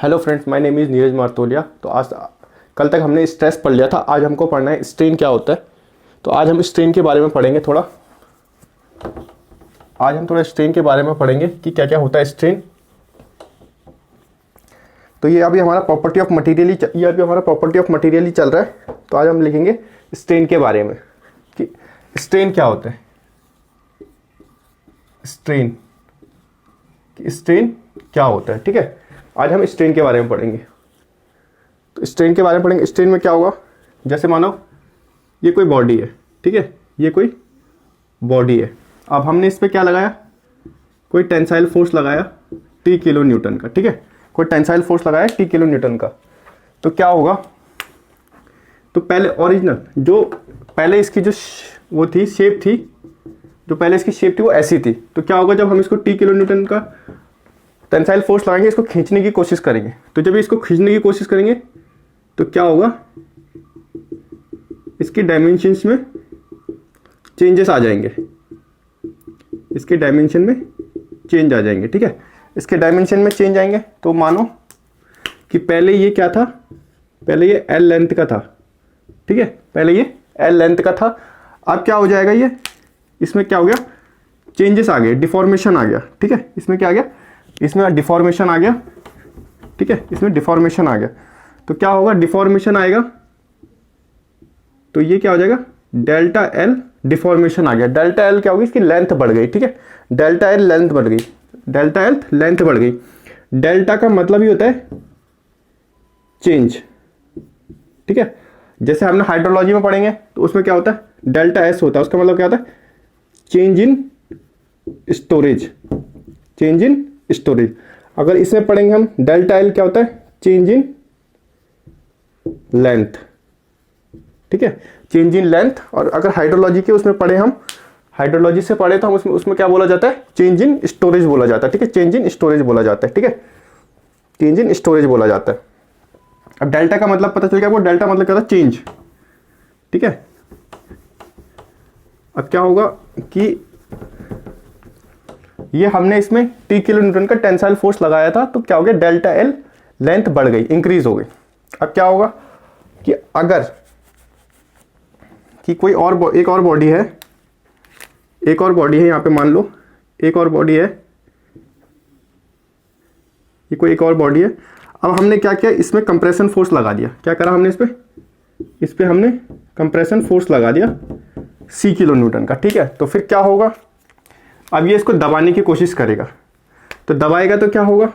Hello friends, my name is Neeraj Martolia. तो आज कल तक हमने स्ट्रेस पढ़ लिया था, आज हमको पढ़ना है स्ट्रेन क्या होता है। तो आज हम स्ट्रेन के बारे में पढ़ेंगे थोड़ा। आज हम थोड़ा स्ट्रेन के बारे में पढ़ेंगे कि क्या क्या होता है स्ट्रेन। तो ये अभी हमारा प्रॉपर्टी ऑफ मटेरियल ही चल रहा है। तो आज हम लिखेंगे स्ट्रेन के बारे में कि स्ट्रेन क्या होता है। स्ट्रेन क्या होता है, ठीक है। आज हम स्ट्रेन के बारे में पढ़ेंगे। तो स्ट्रेन के बारे में पढ़ेंगे। स्ट्रेन में क्या होगा, जैसे मानो ये कोई बॉडी है, ठीक है, ये कोई बॉडी है। अब हमने इस पर क्या लगाया, कोई टेंसाइल फोर्स लगाया T किलो न्यूटन का, ठीक है, कोई टेंसाइल फोर्स लगाया T किलो न्यूटन का। तो क्या होगा, तो पहले ओरिजिनल जो पहले इसकी जो वो थी शेप थी, जो पहले इसकी शेप थी वो ऐसी थी। तो क्या होगा, जब हम इसको T किलो न्यूटन का टेंसाइल फोर्स लगाएंगे, इसको खींचने की कोशिश करेंगे, तो जब इसको खींचने की कोशिश करेंगे तो क्या होगा, इसकी डायमेंशंस में चेंजेस आ जाएंगे, इसके डायमेंशन में चेंज आ जाएंगे, ठीक है। इसके डायमेंशन में चेंज आएंगे तो मानो कि पहले ये क्या था, पहले ये L लेंथ का था, ठीक है, पहले ये L लेंथ का था। अब क्या हो जाएगा, ये इसमें क्या हो गया, चेंजेस आ गए, डिफॉर्मेशन आ गया, ठीक है। इसमें क्या आ गया, इसमें डिफॉर्मेशन आ गया, ठीक है, इसमें डिफॉर्मेशन आ गया। तो क्या होगा, डिफॉर्मेशन आएगा तो ये क्या हो जाएगा, डेल्टा एल डिफॉर्मेशन आ गया। डेल्टा एल क्या होगी, इसकी लेंथ बढ़ गई, ठीक है, डेल्टा एल लेंथ बढ़ गई, डेल्टा एल लेंथ बढ़ गई। डेल्टा का मतलब ही होता है चेंज, ठीक है। जैसे हमने हाइड्रोलॉजी में पढ़ेंगे तो उसमें क्या होता है, डेल्टा एस होता है, उसका मतलब क्या होता है, change in storage, change in storage. अगर इसमें पढ़ेंगे हम, डेल्टा एल क्या होता है, चेंज इन लेंथ, ठीक है, चेंज इन लेंथ। और अगर हाइड्रोलॉजी के उसमें पढ़े हम, हाइड्रोलॉजी से पढ़े तो हम उसमें क्या बोला जाता है, चेंज इन स्टोरेज बोला जाता है, ठीक है, चेंज इन स्टोरेज बोला जाता है, ठीक है, चेंज इन स्टोरेज बोला जाता है। अब डेल्टा का मतलब पता चल गया आपको, डेल्टा मतलब क्या था, चेंज, ठीक है। अब क्या होगा कि ये हमने इसमें T किलो न्यूटन का टेंसाइल फोर्स लगाया था, तो क्या हो गया, डेल्टा एल लेंथ बढ़ गई, इंक्रीज हो गई। अब क्या होगा कि अगर कि कोई और एक और बॉडी है, एक और बॉडी है, यहां पे मान लो एक और बॉडी है, ये कोई एक और बॉडी है। अब हमने क्या किया, इसमें कंप्रेशन फोर्स लगा दिया। क्या करा हमने, इस पे हमने कंप्रेशन फोर्स लगा दिया C किलो न्यूटन का, ठीक है। तो फिर क्या होगा, अब ये इसको दबाने की कोशिश करेगा, तो दबाएगा तो क्या होगा,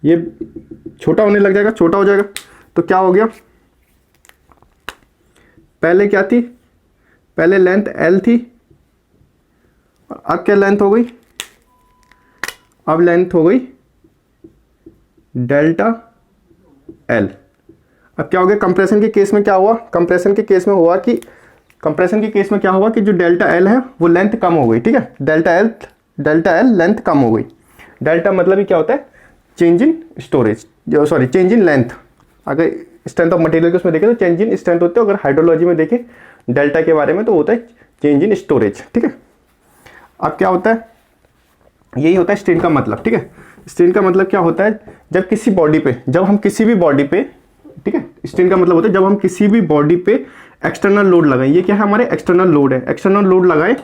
ये छोटा होने लग जाएगा, छोटा हो जाएगा। तो क्या हो गया, पहले क्या थी, पहले लेंथ L थी, और अब क्या लेंथ हो गई, अब लेंथ हो गई डेल्टा L। अब क्या हो गया, कंप्रेशन के केस में क्या हुआ, कंप्रेशन के केस में हुआ कि जो डेल्टा एल है वो लेंथ कम हो गई, ठीक है, डेल्टा एल लेंथ कम हो गई। डेल्टा मतलब ही क्या होता है, change in storage, change in length. अगर स्ट्रेंथ ऑफ मटेरियल के उसमें देखें तो चेंज इन स्ट्रेंथ होते हैं, अगर हाइड्रोलॉजी में देखें डेल्टा के बारे में तो होता है चेंज इन स्टोरेज, ठीक है। अब क्या होता है, यही होता है स्ट्रेन का मतलब, ठीक है। स्ट्रेन का मतलब क्या होता है, जब किसी बॉडी पे, जब हम किसी भी बॉडी पे, ठीक है, स्ट्रेन का मतलब होता है जब हम किसी भी बॉडी पे एक्सटर्नल लोड लगाएं। ये क्या है, हमारे एक्सटर्नल लोड है, एक्सटर्नल लोड लगाएं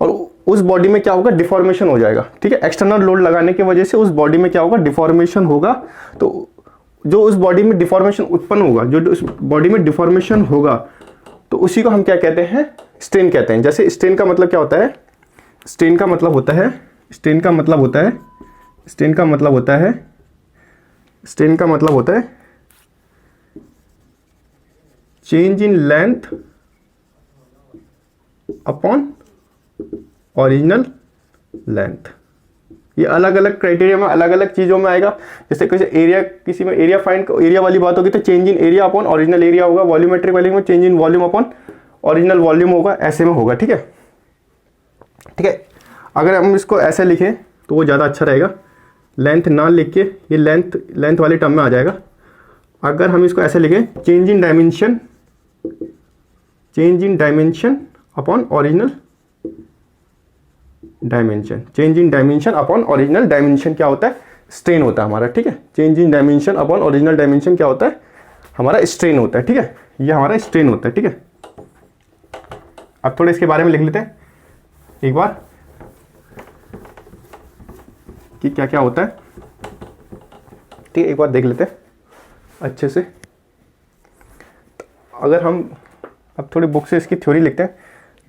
और उस बॉडी में क्या होगा, डिफॉर्मेशन हो जाएगा, ठीक है। एक्सटर्नल लोड लगाने की वजह से उस बॉडी में क्या होगा, डिफॉर्मेशन होगा। तो जो उस बॉडी में डिफॉर्मेशन उत्पन्न होगा, जो उस बॉडी में डिफॉर्मेशन होगा, तो उसी को हम क्या कहते हैं, स्ट्रेन कहते हैं। जैसे स्ट्रेन का मतलब क्या होता है, स्ट्रेन का मतलब होता है, स्ट्रेन का मतलब होता है, स्ट्रेन का मतलब होता है, स्ट्रेन का मतलब होता है change in length upon original length. ये अलग अलग क्राइटेरिया में, अलग अलग चीज़ों में आएगा। जैसे किसी में एरिया एरिया वाली बात होगी तो change in area upon original area होगा। वॉल्यूमेट्रिक वैल्यू में change in volume upon original volume होगा, ऐसे में होगा, ठीक है, ठीक है। अगर हम इसको ऐसे लिखें तो वो ज़्यादा अच्छा रहेगा, लेंथ ना लिख के ये लेंथ वाले टर्म में आ जाएगा। अगर हम इसको ऐसे लिखें, change in dimension upon original dimension, change in dimension upon original dimension क्या होता है, स्ट्रेन होता है हमारा, ठीक है। Change in dimension upon original dimension क्या होता है, हमारा स्ट्रेन होता है, ठीक है। ये हमारा स्ट्रेन होता है, ठीक है। अब थोड़े इसके बारे में लिख लेते हैं एक बार कि क्या क्या होता है, ठीक है। एक बार देख लेते हैं अच्छे से। अगर हम अब थोड़ी बुक से इसकी थ्योरी लिखते हैं।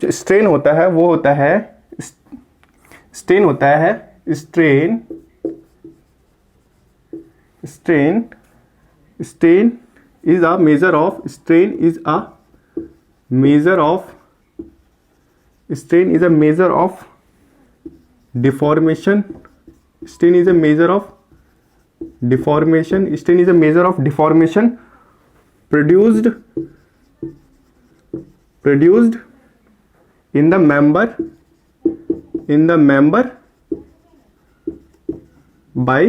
जो स्ट्रेन होता है वो होता है, स्ट्रेन होता है, strain strain strain is a measure of, strain is a measure of, strain is a measure of deformation, strain is a measure of deformation, strain is a measure of deformation produced in the member by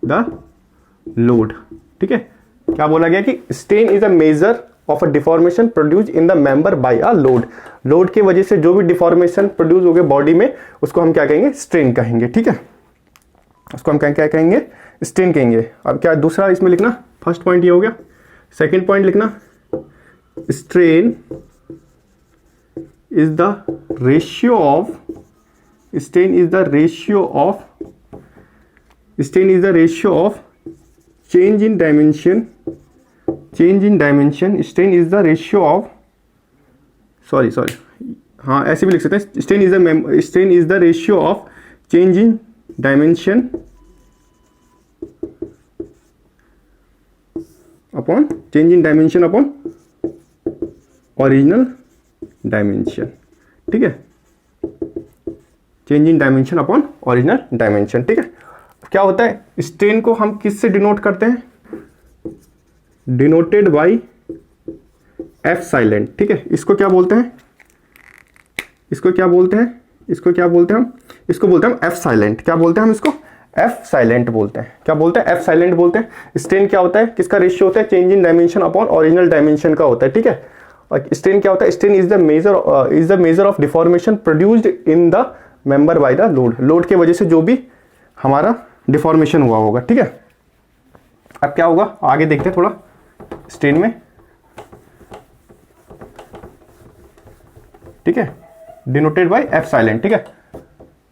the load, ठीक है। क्या बोला गया कि strain is a measure of a deformation produced in the member by a load, load की वजह से जो भी डिफॉर्मेशन प्रोड्यूस हो गए बॉडी में उसको हम क्या कहेंगे, स्ट्रेन कहेंगे, ठीक है। उसको हम क्या कहेंगे, स्ट्रेन कहेंगे। अब क्या दूसरा इसमें लिखना, फर्स्ट पॉइंट ये हो गया। सेकंड पॉइंट लिखना, strain is the ratio of, strain is the ratio of, strain is the ratio of change in dimension, change in dimension, strain is the ratio of, sorry हाँ ऐसे भी लिख सकते हैं, strain is the ratio of change in dimension upon, change in dimension upon original dimension, ठीक है। Change in dimension upon original dimension, ठीक है। क्या होता है, स्ट्रेन को हम किससे डिनोट करते हैं, डिनोटेड बाय एफ साइलेंट, ठीक है। इसको क्या बोलते हैं, इसको क्या बोलते हैं, इसको क्या बोलते हैं हम, इसको बोलते हैं एफ साइलेंट। क्या बोलते हैं हम इसको, एफ साइलेंट बोलते हैं। क्या बोलते हैं, एफ साइलेंट बोलते हैं। स्ट्रेन क्या होता है, किसका रेशियो होता है, change in dimension upon original dimension का होता है, ठीक है। और स्ट्रेन क्या होता है, strain is the measure of deformation produced in the member by the load, load के वजह से जो भी हमारा डिफॉर्मेशन हुआ होगा, ठीक है। अब क्या होगा आगे देखते हैं थोड़ा स्ट्रेन में, ठीक है, डिनोटेड बाय एफ साइलेंट, ठीक है।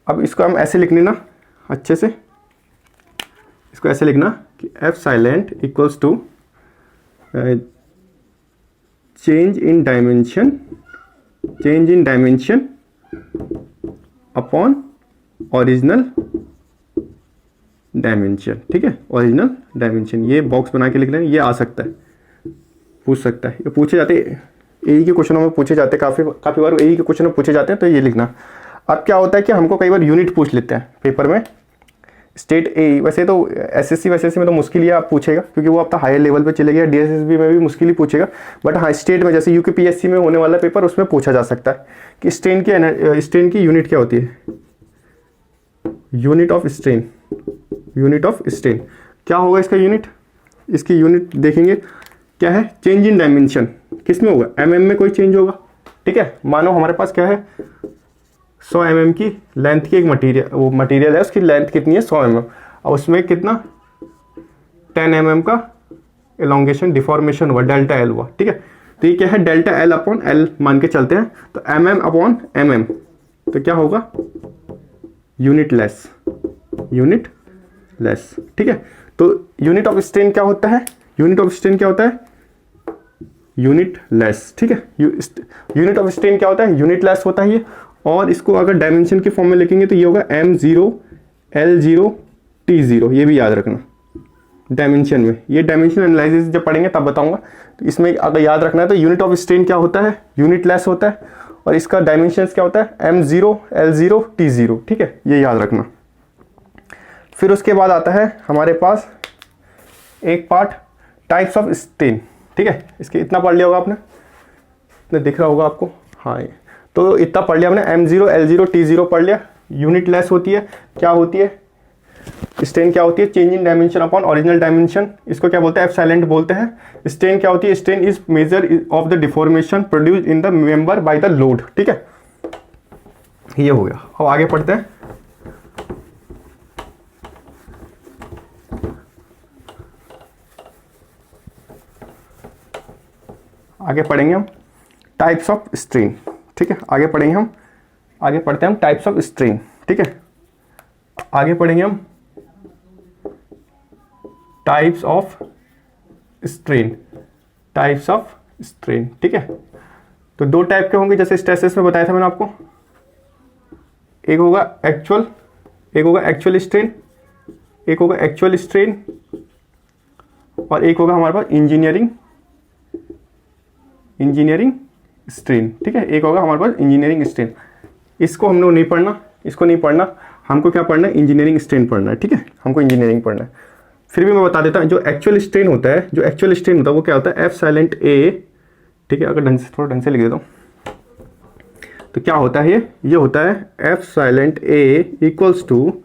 अब इसको हम ऐसे लिख लेना अच्छे से, इसको ऐसे लिखना कि epsilon equals to change in dimension, change in dimension upon original dimension, ठीक है। ओरिजिनल डायमेंशन, ये बॉक्स बना के लिख लेना, ये आ सकता है, पूछ सकता है, ये पूछे जाते एई के क्वेश्चनों में पूछे जाते, काफ़ी बार एई के क्वेश्चन में पूछे जाते हैं, तो ये लिखना। अब क्या होता है कि हमको कई बार यूनिट पूछ लेते हैं पेपर में, स्टेट ए, वैसे तो एसएससी में तो मुश्किल ही आप पूछेगा क्योंकि वो आपका हायर लेवल पे चले गया, डीएसएसबी में भी मुश्किल ही पूछेगा, बट हाँ स्टेट में जैसे यूकेपीएससी में होने वाला पेपर उसमें पूछा जा सकता है कि स्ट्रेन की यूनिट क्या होती है, unit of strain, unit of strain क्या होगा इसका यूनिट, इसकी यूनिट देखेंगे क्या है, चेंज इन डायमेंशन, किस में होगा, एमएम में कोई चेंज होगा, ठीक है। मानो हमारे पास क्या है 100 mm की लेंथ की एक मटेरियल है, उसकी लेंथ कितनी है 100 mm, और उसमें कितना 10 mm का एलोंगेशन डिफॉर्मेशन हुआ, डेल्टा एल हुआ, ठीक है। तो ये क्या है, डेल्टा एल अपॉन एल मान के चलते हैं, तो mm अपॉन mm, तो क्या होगा यूनिट लेस, यूनिट लेस, ठीक है। तो यूनिट ऑफ स्ट्रेन क्या होता है, यूनिट ऑफ स्ट्रेन क्या होता है, यूनिट लेस, ठीक है। यूनिट ऑफ स्ट्रेन क्या होता है, यूनिट लेस होता है ये। और इसको अगर डायमेंशन के फॉर्म में लिखेंगे तो ये होगा m0 L0 T0, ये भी याद रखना डायमेंशन में, ये डायमेंशन एनालिसिस जब पढ़ेंगे तब बताऊंगा। तो इसमें अगर याद रखना है तो यूनिट ऑफ स्ट्रेन क्या होता है, यूनिट लेस होता है, और इसका डायमेंशन क्या होता है m0 L0 T0, ठीक है, ये याद रखना। फिर उसके बाद आता है हमारे पास एक पार्ट टाइप्स ऑफ स्ट्रेन, ठीक है। इसके इतना पढ़ लिया होगा आपने, इतना दिख रहा होगा आपको, हाँ तो इतना पढ़ लिया हमने, m0 L0 T0 पढ़ लिया। यूनिट लेस होती है, क्या होती है स्ट्रेन, क्या होती है change in dimension upon original dimension, इसको क्या बोलते हैं एफ साइलेंट बोलते हैं। स्ट्रेन क्या होती है, strain is measure of the deformation produce in the member by the load, ठीक है। ये हो गया। अब आगे पढ़ते हैं। आगे पढ़ेंगे हम टाइप्स ऑफ स्ट्रेन, ठीक है। आगे पढ़ेंगे हम, आगे पढ़ते हैं हम टाइप्स ऑफ स्ट्रेन, ठीक है। आगे पढ़ेंगे हम types of strain, types of strain, ठीक है। तो दो टाइप के होंगे, जैसे स्ट्रेसेस में बताया था मैंने आपको, एक होगा एक्चुअल, एक होगा एक्चुअल स्ट्रेन, एक होगा एक्चुअल स्ट्रेन, और एक होगा हमारे पास इंजीनियरिंग स्ट्रेन, ठीक है। एक होगा हमारे पास इंजीनियरिंग स्ट्रेन। इसको हम लोग नहीं पढ़ना, इसको नहीं पढ़ना, हमको क्या पढ़ना है, इंजीनियरिंग स्ट्रेन पढ़ना है, ठीक है। हमको इंजीनियरिंग पढ़ना है। फिर भी मैं बता देता हूँ, जो एक्चुअल स्ट्रेन होता है, जो एक्चुअल स्ट्रेन होता है वो क्या होता है, एफ साइलेंट ए, ठीक है। अगर थोड़ा ढंग से लिख देता हूँ तो क्या होता है, ये होता है epsilon a equals to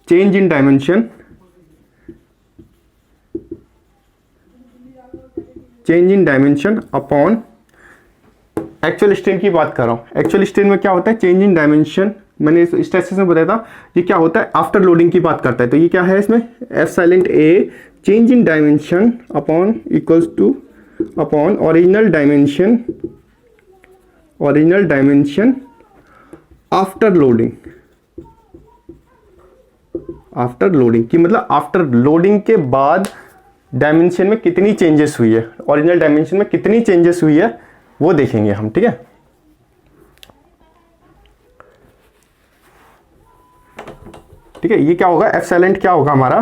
change in dimension, upon actual strain की बात कर रहा हूँ। एक्चुअल स्ट्रेन में क्या होता है, चेंज इन डायमेंशन, मैंने स्ट्रेसेस में बताया था, ये क्या होता है, आफ्टर लोडिंग की बात करता है। तो ये क्या है इसमें, F silent A change in dimension upon equals two upon original dimension after loading की मतलब आफ्टर लोडिंग के बाद डायमेंशन में कितनी चेंजेस हुई है, ओरिजिनल डायमेंशन में कितनी चेंजेस हुई है वो देखेंगे हम, ठीक है। ठीक है, ये क्या होगा, एफ साइलेंट क्या होगा हमारा,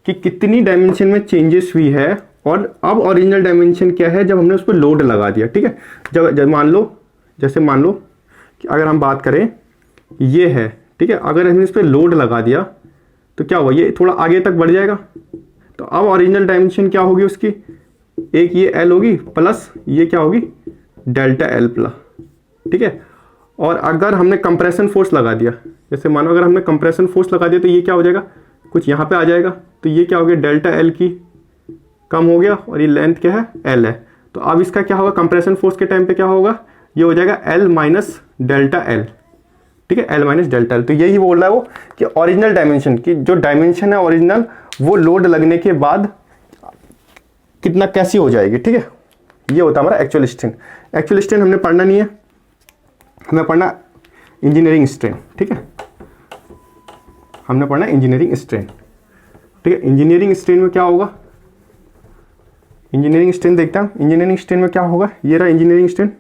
कि कितनी डायमेंशन में चेंजेस हुई है, और अब ओरिजिनल डायमेंशन क्या है, जब हमने उस पर लोड लगा दिया, ठीक है। जब मान लो कि अगर हम बात करें ये है, ठीक है, अगर हमने इस पर लोड लगा दिया तो क्या हुआ, ये थोड़ा आगे तक बढ़ जाएगा। तो अब ओरिजिनल डायमेंशन क्या होगी उसकी, एक ये एल होगी प्लस ये क्या होगी, डेल्टा एल प्लस, ठीक है। और अगर हमने कंप्रेशन फोर्स लगा दिया, जैसे मानो अगर हमने कंप्रेशन फोर्स लगा दिया तो ये क्या हो जाएगा, कुछ यहाँ पे आ जाएगा। तो ये क्या हो गया, डेल्टा एल की कम हो गया, और ये लेंथ क्या है, एल है। तो अब इसका क्या होगा, कंप्रेशन फोर्स के टाइम पे क्या होगा, ये हो जाएगा एल माइनस डेल्टा एल, ठीक है, एल माइनस डेल्टा एल। तो यही बोल रहा है वो कि ओरिजिनल डायमेंशन की जो डायमेंशन है ओरिजिनल, वो लोड लगने के बाद कितना कैसी हो जाएगी, ठीक है। ये होता है हमारा एक्चुअल स्ट्रेन। एक्चुअल स्ट्रेन हमने पढ़ना नहीं है, हमें पढ़ना इंजीनियरिंग स्ट्रेन, ठीक है। हमने पढ़ना इंजीनियरिंग स्ट्रेन, ठीक है। इंजीनियरिंग स्ट्रेन में क्या होगा, इंजीनियरिंग स्ट्रेन देखते हैं। इंजीनियरिंग स्ट्रेन में क्या होगा, ये रहा इंजीनियरिंग स्ट्रेन।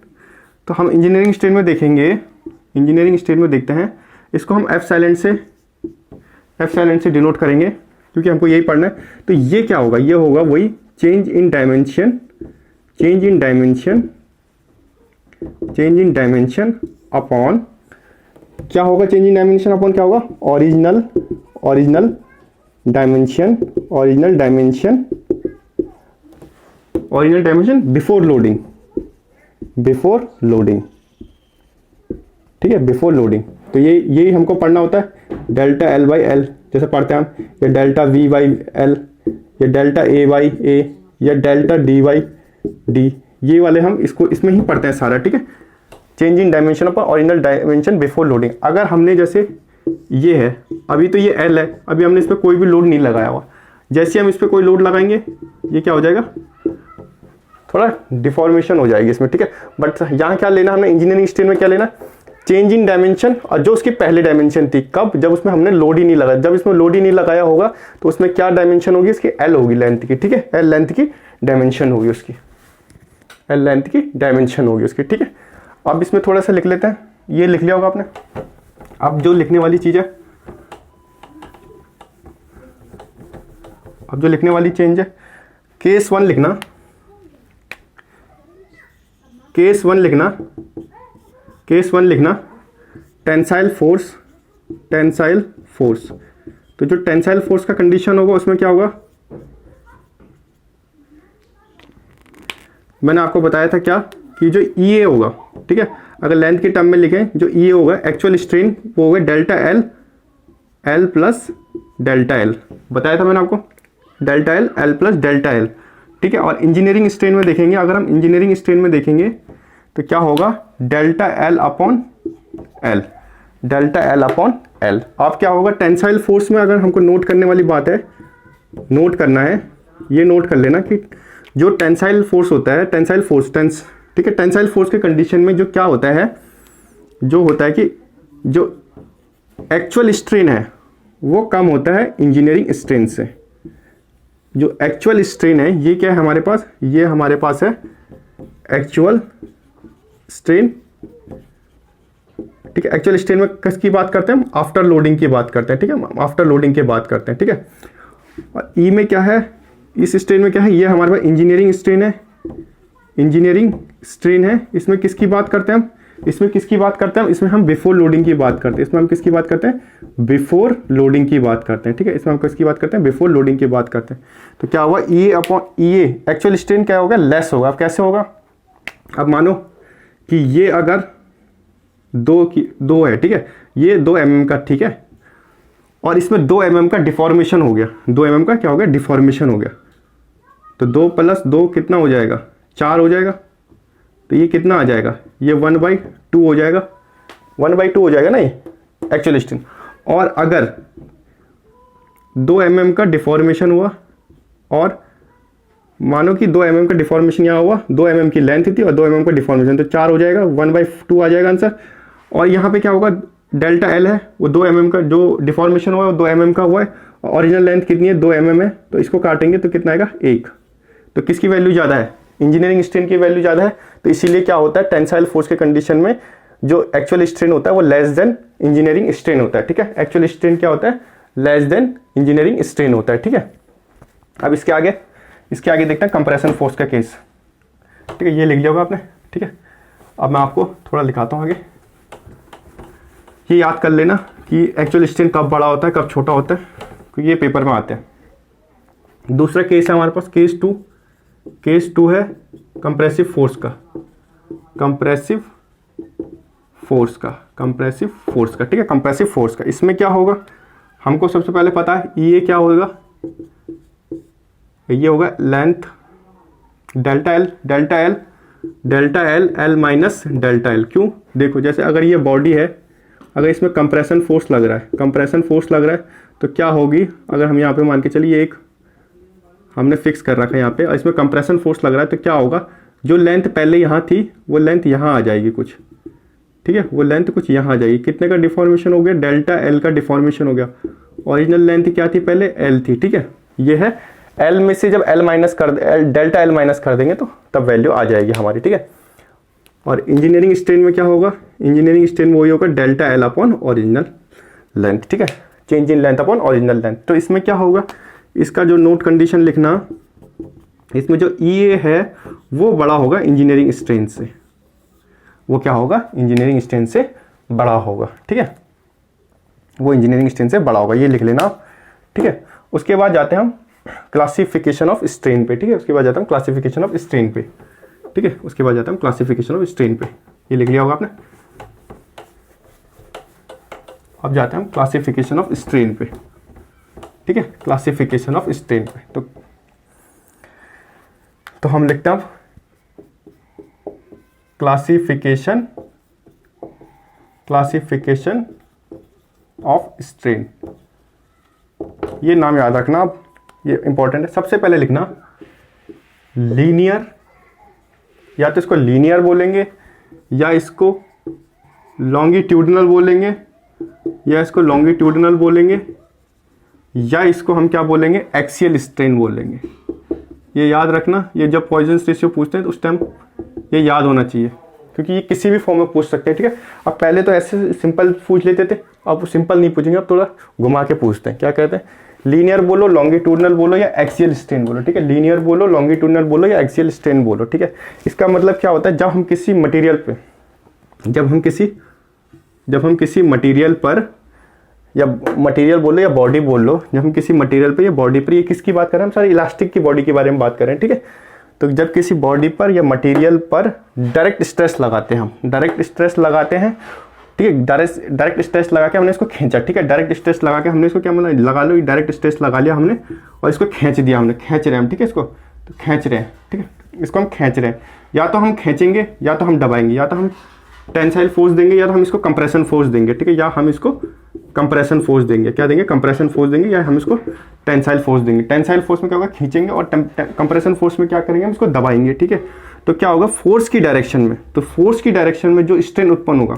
तो हम इंजीनियरिंग स्ट्रेन में देखेंगे, इंजीनियरिंग स्ट्रेन में देखते हैं, इसको हम एफ साइलेंट से डिनोट करेंगे, क्योंकि हमको यही पढ़ना है। तो ये क्या होगा, ये होगा वही चेंज इन डायमेंशन अपॉन क्या होगा, चेंज इन डायमेंशन अपॉन क्या होगा, ओरिजिनल डायमेंशन बिफोर लोडिंग, ठीक है, बिफोर लोडिंग। तो यही हमको पढ़ना होता है, डेल्टा एल बाई एल जैसे पढ़ते हैं हम, या डेल्टा वी बाई एल, या डेल्टा ए बाई ए, या डेल्टा डी बाई डी, ये वाले हम इसको इसमें ही पढ़ते हैं सारा, ठीक है। Change in dimension upon original dimension before loading. अगर हमने जैसे ये है, अभी तो ये एल है, अभी हमने इस पर कोई भी लोड नहीं लगाया हुआ, जैसे हम इस पर कोई लोड लगाएंगे ये क्या हो जाएगा, थोड़ा डिफॉर्मेशन हो जाएगी इसमें, ठीक है। बट यहाँ क्या लेना हमने, इंजीनियरिंग स्ट्रेन में क्या लेना, चेंज इन डायमेंशन, और जो उसकी पहले डायमेंशन थी, कब, जब उसमें हमने लोड ही नहीं लगाया। जब इसमें लोड ही नहीं लगाया होगा तो उसमें क्या डायमेंशन होगी, इसकी एल होगी, लेंथ की, ठीक है, एल लेंथ की डायमेंशन होगी उसकी, एल लेंथ की डायमेंशन होगी उसकी, ठीक है। अब इसमें थोड़ा सा लिख लेते हैं, ये लिख लिया होगा आपने। अब जो लिखने वाली चीज है, अब जो लिखने वाली चेंज है, केस वन लिखना टेंसाइल फोर्स। तो जो टेंसाइल फोर्स का कंडीशन होगा उसमें क्या होगा, मैंने आपको बताया था क्या, कि जो EA होगा, ठीक है, अगर लेंथ के टर्म में लिखें, जो EA होगा एक्चुअल स्ट्रेन, वो होगा delta L plus delta L, बताया था मैंने आपको, delta L plus delta L, ठीक है। और इंजीनियरिंग स्ट्रेन में देखेंगे, अगर हम इंजीनियरिंग स्ट्रेन में देखेंगे तो क्या होगा, delta L upon L, delta L upon L. अब क्या होगा, टेंसाइल फोर्स में अगर हमको नोट करने वाली बात है, नोट करना है, ये नोट कर लेना कि जो टेंसाइल फोर्स होता है, टेंसाइल फोर्स ठीक है, टेंसाइल फोर्स के कंडीशन में जो क्या होता है, जो होता है कि जो एक्चुअल स्ट्रेन है वो कम होता है इंजीनियरिंग स्ट्रेन से। जो एक्चुअल स्ट्रेन है ये क्या है हमारे पास, ये हमारे पास है एक्चुअल स्ट्रेन, ठीक है। एक्चुअल स्ट्रेन में किसकी बात करते हैं हम, आफ्टर लोडिंग की बात करते हैं, ठीक है, आफ्टर लोडिंग की बात करते हैं, ठीक है। और ई में क्या है, इस स्ट्रेन में क्या है, ये हमारे पास इंजीनियरिंग स्ट्रेन है, इंजीनियरिंग स्ट्रेन है। इसमें किसकी बात करते हैं हम, इसमें किसकी बात करते हैं हम, इसमें हम बिफोर लोडिंग की बात करते हैं, इसमें हम किसकी बात करते हैं, बिफोर लोडिंग की बात करते हैं, ठीक है। इसमें हम किसकी बात करते हैं, बिफोर लोडिंग की बात करते हैं। तो क्या हुआ, ई अपॉन ई ए एक्चुअल स्ट्रेन क्या होगा, लेस होगा। अब कैसे होगा, अब मानो कि ये अगर दो है, ठीक है, ये 2 mm का, ठीक है, और इसमें 2 mm का डिफॉर्मेशन हो गया, 2 mm का क्या हो गया, डिफॉर्मेशन हो गया। तो 2 + 2 कितना हो जाएगा, 4 हो जाएगा। तो ये कितना आ जाएगा, ये 1/2 हो जाएगा, 1/2 हो जाएगा ना ये एक्चुअल स्ट्रेन। और अगर 2 mm का डिफॉर्मेशन हुआ, और मानो कि 2 mm का डिफॉर्मेशन यहाँ हुआ, 2 mm की लेंथ थी और 2 mm का डिफॉर्मेशन, तो 4 हो जाएगा, 1/2 आ जाएगा आंसर। और यहाँ पे क्या होगा, डेल्टा एल है, वो 2 mm का जो डिफॉर्मेशन हुआ है वो 2 mm का हुआ है, ओरिजिनल लेंथ कितनी है, 2 mm है, तो इसको काटेंगे तो कितना आएगा, 1। तो किसकी वैल्यू ज़्यादा है, इंजीनियरिंग स्ट्रेन की वैल्यू ज़्यादा है। तो इसीलिए क्या होता है, टेंसाइल फोर्स के कंडीशन में जो एक्चुअल स्ट्रेन होता है वो लेस देन इंजीनियरिंग स्ट्रेन होता है, ठीक है। एक्चुअल स्ट्रेन क्या होता है, लेस देन इंजीनियरिंग स्ट्रेन होता है, ठीक है। अब इसके आगे देखते हैं कंप्रेशन फोर्स का केस, ठीक है, ये लिख लिया होगा आपने, ठीक है। अब मैं आपको थोड़ा लिखाता हूँ आगे, ये याद कर लेना कि एक्चुअल स्ट्रेन कब बड़ा होता है कब छोटा होता है, क्योंकि ये पेपर में आते हैं। दूसरा केस है हमारे पास केस 2 है कंप्रेसिव फोर्स का, कंप्रेसिव फोर्स का, ठीक है, कंप्रेसिव फोर्स का। इसमें क्या होगा, हमको सबसे पहले पता है ये क्या होगा, ये होगा length delta L L minus delta L. क्यों, देखो जैसे अगर ये बॉडी है, अगर इसमें कंप्रेशन फोर्स लग रहा है, तो क्या होगी, अगर हम यहाँ पे मान के चलिए एक हमने फिक्स कर रखा है यहाँ पे, और इसमें कंप्रेशन फोर्स लग रहा है, तो क्या होगा, जो लेंथ पहले यहाँ थी वो लेंथ यहाँ आ जाएगी कुछ, ठीक है, वो लेंथ कुछ यहाँ आ जाएगी। कितने का डिफॉर्मेशन हो गया, डेल्टा एल का डिफॉर्मेशन हो गया। ओरिजिनल लेंथ क्या थी पहले, एल थी, ठीक है, ये है एल में से जब डेल्टा एल माइनस कर देंगे तो तब वैल्यू आ जाएगी हमारी, ठीक है। और इंजीनियरिंग स्ट्रेन में क्या होगा, इंजीनियरिंग स्ट्रेन में वही होगा delta L upon original length, ठीक है, change in length upon original length. तो इसमें क्या होगा, इसका जो नोट कंडीशन लिखना, इसमें जो ई ए है वो बड़ा होगा इंजीनियरिंग स्ट्रेन से, वो क्या होगा, इंजीनियरिंग स्ट्रेन से बड़ा होगा, ठीक है, वो इंजीनियरिंग स्ट्रेन से बड़ा होगा, ये लिख लेना आप, ठीक है। उसके बाद जाते हैं हम क्लासिफिकेशन ऑफ स्ट्रेन पे, ठीक है, उसके बाद जाता हूँ क्लासिफिकेशन ऑफ स्ट्रेन पे, ठीक है, उसके बाद जाता हूँ क्लासिफिकेशन ऑफ स्ट्रेन पे, ये लिख लिया होगा आपने। अब जाते हैं हम क्लासिफिकेशन ऑफ स्ट्रेन पे, ठीक है, क्लासिफिकेशन ऑफ स्ट्रेन पे। तो हम लिखते हैं अब क्लासिफिकेशन ऑफ स्ट्रेन, ये नाम याद रखना आप, ये इंपॉर्टेंट है। सबसे पहले लिखना लीनियर, या तो इसको लीनियर बोलेंगे, या इसको लॉन्गिट्यूडनल बोलेंगे, या इसको लॉन्गिट्यूडनल बोलेंगे, या इसको हम क्या बोलेंगे, एक्सियल स्ट्रेन बोलेंगे। ये याद रखना, ये जब पॉइजन्स रेशियो पूछते हैं तो उस टाइम ये याद होना चाहिए, क्योंकि ये किसी भी फॉर्म में पूछ सकते हैं, ठीक है। अब पहले तो ऐसे सिंपल पूछ लेते थे, अब सिंपल नहीं पूछेंगे, अब थोड़ा घुमा के पूछते हैं। क्या कहते हैं, लीनियर बोलो, लॉन्गिट्यूडनल बोलो या एक्सियल स्ट्रेन बोलो, ठीक है, लीनियर बोलो, लॉन्गिट्यूडनल बोलो या एक्सियल स्ट्रेन बोलो, ठीक है। इसका मतलब क्या होता है, जब हम किसी मटेरियल पे, जब हम किसी मटेरियल पर, या मटेरियल बोलो या बॉडी बोल लो, जब हम किसी मटेरियल पे या बॉडी पर, ये किसकी बात कर रहे हैं हम, सारे इलास्टिक की बॉडी के बारे में बात कर रहे हैं, ठीक है। तो जब किसी बॉडी पर या मटेरियल पर डायरेक्ट स्ट्रेस लगाते हैं, हम डायरेक्ट स्ट्रेस लगाते हैं, ठीक है, डायरेक्ट स्ट्रेस लगा के हमने इसको खींचा, ठीक है, डायरेक्ट स्ट्रेस लगा के हमने इसको क्या मतलब लगा लो, डायरेक्ट स्ट्रेस लगा लिया हमने और इसको खींच दिया हमने, खींच रहे हैं हम, ठीक है, इसको तो खींच रहे हैं, ठीक है, इसको हम खींच रहे हैं, या तो हम खींचेंगे या तो हम दबाएंगे, या तो हम टेंसाइल फोर्स देंगे या तो हम इसको कंप्रेशन फोर्स देंगे, ठीक है, या हम इसको कंप्रेशन फोर्स देंगे, क्या देंगे, कंप्रेशन फोर्स देंगे, या हम इसको टेंसाइल फोर्स देंगे। टेंसाइल फोर्स में क्या होगा, खींचेंगे, और कंप्रेशन फोर्स में क्या करेंगे, हम इसको दबाएंगे, ठीक है। तो क्या होगा, फोर्स की डायरेक्शन में, तो फोर्स की डायरेक्शन में जो स्ट्रेन उत्पन्न होगा,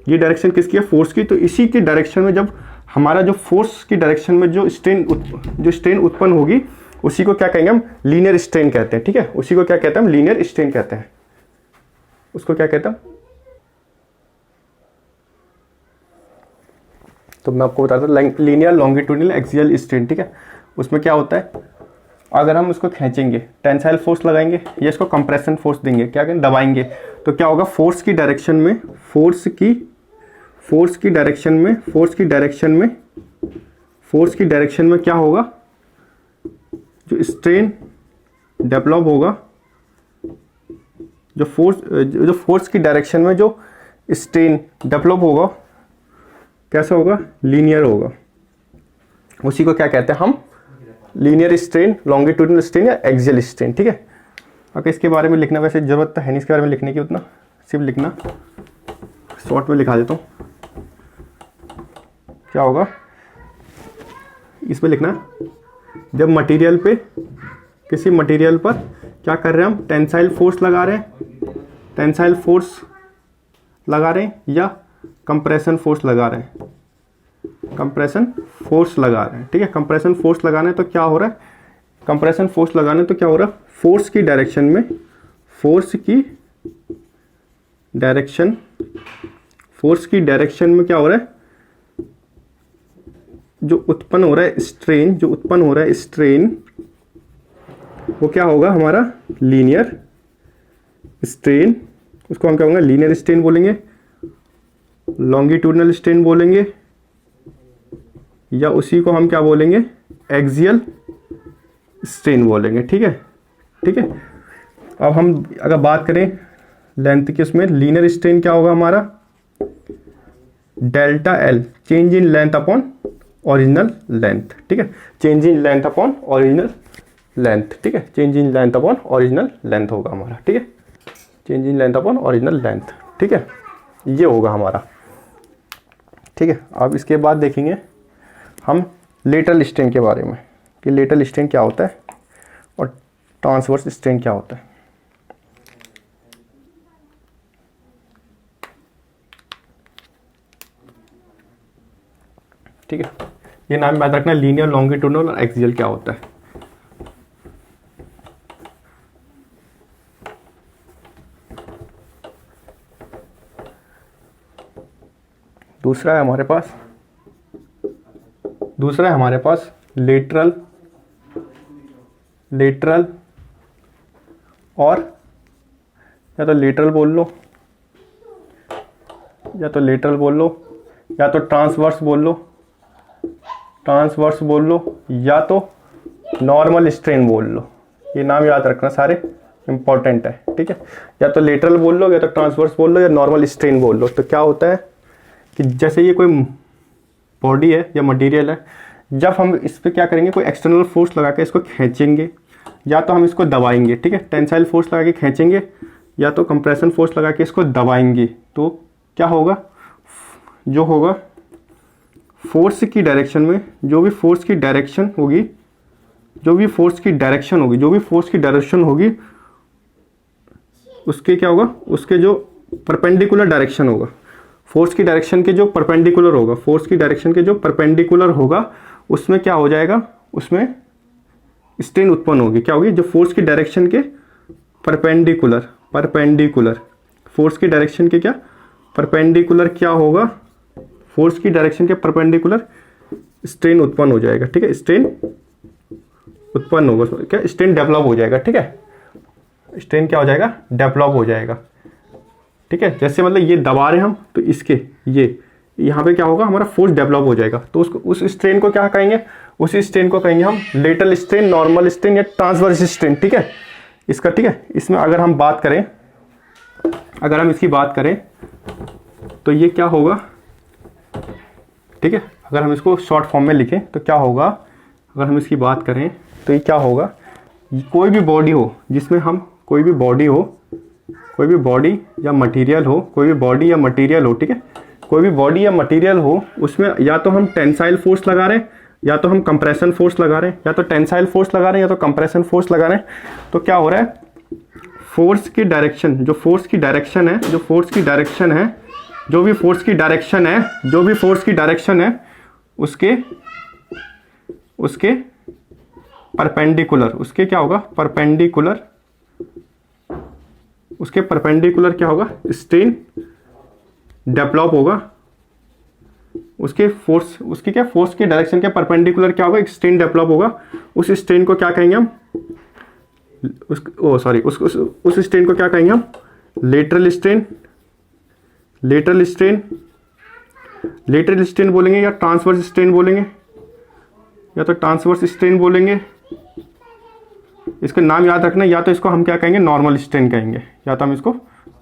ये डायरेक्शन किसकी है, फोर्स की, तो इसी की डायरेक्शन में जब हमारा जो फोर्स की डायरेक्शन में जो स्ट्रेन उत्पन्न होगी, उसी को क्या कहेंगे हम, लीनियर स्ट्रेन कहते हैं, ठीक है, उसी को क्या कहते हैं हम, लीनियर स्ट्रेन कहते हैं, उसको क्या कहते हैं। तो मैं आपको बताता हूँ, लीनियर लॉन्गिट्यूडिनल एक्सियल स्ट्रेन, ठीक है, उसमें क्या होता है, अगर हम उसको खींचेंगे टेंसाइल फोर्स लगाएंगे या इसको कंप्रेशन फोर्स देंगे, क्या करें, दबाएंगे, तो क्या होगा, फोर्स की डायरेक्शन में क्या होगा, जो स्ट्रेन डेवलप होगा, जो फोर्स की डायरेक्शन में जो स्ट्रेन डेवलप होगा, कैसा होगा, लीनियर होगा, उसी को क्या कहते हैं हम, लीनियर स्ट्रेन, लॉन्गिट्यूडिनल स्ट्रेन या एक्सियल स्ट्रेन, ठीक है। अगर इसके बारे में लिखना वैसे जरूरत तो है नहीं इसके बारे में लिखने की उतना, सिर्फ लिखना, शॉर्ट में लिखा देता हूँ, क्या होगा, इसमें लिखना, जब मटेरियल पे, किसी मटेरियल पर क्या कर रहे हैं हम, टेंसाइल फोर्स लगा रहे हैं, टेंसाइल फोर्स लगा रहे हैं या कंप्रेशन फोर्स लगा रहे हैं, कंप्रेशन फोर्स लगा रहे हैं, ठीक है, कंप्रेशन फोर्स लगाने तो क्या हो रहा है, कंप्रेशन फोर्स लगाने तो क्या हो रहा है, फोर्स की डायरेक्शन में क्या हो रहा है, जो उत्पन्न हो रहा है स्ट्रेन, वो क्या होगा हमारा, लीनियर स्ट्रेन, उसको हम क्या होगा, लीनियर स्ट्रेन बोलेंगे, लॉन्गिट्यूडिनल स्ट्रेन बोलेंगे, या उसी को हम क्या बोलेंगे, एक्सियल स्ट्रेन बोलेंगे, ठीक है, ठीक है। अब हम अगर बात करें लेंथ की, उसमें लीनियर स्ट्रेन क्या होगा हमारा, delta L, change in length upon original length, ठीक है, change in length upon original length, ठीक है, change in length upon original length होगा हमारा, ठीक है, change in length upon original length, ठीक है, ये होगा हमारा, ठीक है। अब इसके बाद देखेंगे हम लेटरल स्ट्रेन के बारे में, कि लेटरल स्ट्रेन क्या होता है और ट्रांसवर्स स्ट्रेन क्या होता है। ठीक है, ये नाम याद रखना, लीनियर, लॉन्गिट्यूडिनल और एक्सियल क्या होता है। दूसरा है हमारे पास लेटरल और, या तो लेटरल बोल लो, या तो ट्रांसवर्स बोल लो, या तो नॉर्मल स्ट्रेन बोल लो। ये नाम याद रखना, सारे इंपॉर्टेंट है, ठीक है। या तो लेटरल बोल लो, या तो ट्रांसवर्स बोल लो, या नॉर्मल स्ट्रेन बोल लो। तो क्या होता है कि जैसे ये कोई बॉडी है या मटेरियल है, जब हम इस पर क्या करेंगे, कोई एक्सटर्नल फोर्स लगा के इसको खींचेंगे, या तो हम इसको दबाएंगे, ठीक है, टेंसाइल फोर्स लगा के खींचेंगे, या तो कंप्रेशन फोर्स लगा के इसको दबाएंगे, तो क्या होगा, जो होगा फोर्स की डायरेक्शन में, जो भी फोर्स की डायरेक्शन होगी, उसके क्या होगा, उसके जो परपेंडिकुलर डायरेक्शन होगा, फोर्स की डायरेक्शन के जो परपेंडिकुलर होगा, उसमें क्या हो जाएगा, उसमें स्ट्रेन उत्पन्न होगी। क्या होगी, जो फोर्स की डायरेक्शन के परपेंडिकुलर, फोर्स की डायरेक्शन के क्या परपेंडिकुलर क्या होगा, फोर्स की डायरेक्शन के परपेंडिकुलर स्ट्रेन उत्पन्न हो जाएगा, ठीक है, स्ट्रेन उत्पन्न होगा, क्या, स्ट्रेन डेवलप हो जाएगा, ठीक है, स्ट्रेन क्या हो जाएगा, डेवलप हो जाएगा, ठीक है। जैसे मतलब ये दबा रहे हम, तो इसके ये यहाँ पे क्या होगा, हमारा फोर्स डेवलप हो जाएगा, तो उसको, उस स्ट्रेन को क्या कहेंगे, उसी स्ट्रेन को कहेंगे हम लेटरल स्ट्रेन, नॉर्मल स्ट्रेन या ट्रांसवर्स स्ट्रेन, ठीक है, इसका, ठीक है। इसमें अगर हम इसकी बात करें तो ये क्या होगा, ठीक है, अगर हम इसको शॉर्ट फॉर्म में लिखें तो क्या होगा, अगर हम इसकी बात करें तो ये क्या होगा, कोई भी बॉडी हो जिसमें हम कोई भी बॉडी हो, कोई भी बॉडी या मटेरियल हो, कोई भी बॉडी या मटेरियल हो, ठीक है, कोई भी बॉडी या मटेरियल हो, उसमें या तो हम टेंसाइल फोर्स लगा रहे हैं या तो हम कंप्रेशन फोर्स लगा रहे हैं, या तो टेंसाइल फोर्स लगा रहे हैं या तो कंप्रेशन फोर्स लगा रहे हैं। तो क्या हो रहा है, फोर्स की डायरेक्शन, जो फोर्स की डायरेक्शन है, जो फोर्स की डायरेक्शन है, जो भी फोर्स की डायरेक्शन है, जो भी फोर्स की डायरेक्शन है, उसके परपेंडिकुलर, उसके क्या होगा, परपेंडिकुलर, उसके परपेंडिकुलर क्या होगा, स्ट्रेन डेवलप होगा। उसके फोर्स, उसके क्या, फोर्स के डायरेक्शन के परपेंडिकुलर क्या होगा, एक स्ट्रेन डेवलप होगा। उस स्ट्रेन को क्या कहेंगे हम, उस स्ट्रेन को क्या कहेंगे हम, lateral strain, lateral strain, lateral strain बोलेंगे या ट्रांसवर्स स्ट्रेन बोलेंगे, या तो ट्रांसवर्स स्ट्रेन बोलेंगे। इसका नाम याद रखना, या तो इसको हम क्या कहेंगे, नॉर्मल स्ट्रेन कहेंगे, या तो हम इसको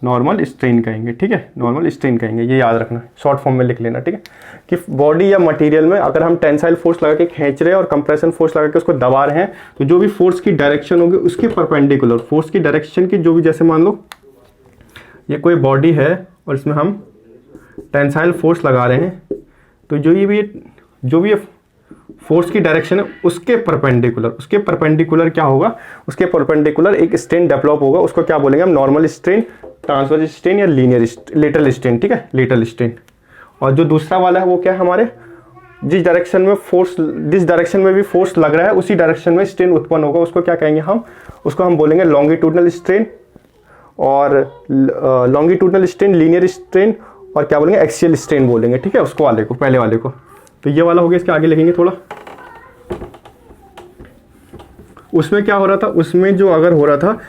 नॉर्मल स्ट्रेन कहेंगे, ठीक है, नॉर्मल स्ट्रेन कहेंगे। ये याद रखना, शॉर्ट फॉर्म में लिख लेना, ठीक है, कि बॉडी या मटेरियल में अगर हम टेंसाइल फोर्स लगा के खींच रहे हैं और कंप्रेशन फोर्स लगा के उसको दबा रहे हैं, तो जो भी फोर्स की डायरेक्शन होगी उसके परपेंडिकुलर, फोर्स की डायरेक्शन की जो भी, जैसे मान लो ये कोई बॉडी है और इसमें हम टेंसाइल फोर्स लगा रहे हैं, तो जो भी फोर्स की डायरेक्शन है उसके परपेंडिकुलर क्या होगा, उसके परपेंडिकुलर एक स्ट्रेन डेवलप होगा। उसको क्या बोलेंगे हम, नॉर्मल स्ट्रेन, ट्रांसवर्स स्ट्रेन या लीनियर लेटरल स्ट्रेन, ठीक है, लेटरल स्ट्रेन। और जो दूसरा वाला है वो क्या है, हमारे जिस डायरेक्शन में फोर्स, जिस डायरेक्शन में भी फोर्स लग रहा है उसी डायरेक्शन में स्ट्रेन उत्पन्न होगा, उसको क्या कहेंगे हम, उसको हम बोलेंगे लॉन्गिट्यूडनल स्ट्रेन, और लॉन्गिट्यूडनल स्ट्रेन, लीनियर स्ट्रेन, और क्या बोलेंगे, एक्सियल स्ट्रेन बोलेंगे, ठीक है, उसको वाले को, पहले वाले को। तो ये वाला हो गया, इसके आगे लिखेंगे थोड़ा। उसमें क्या हो रहा था, उसमें जो अगर हो रहा था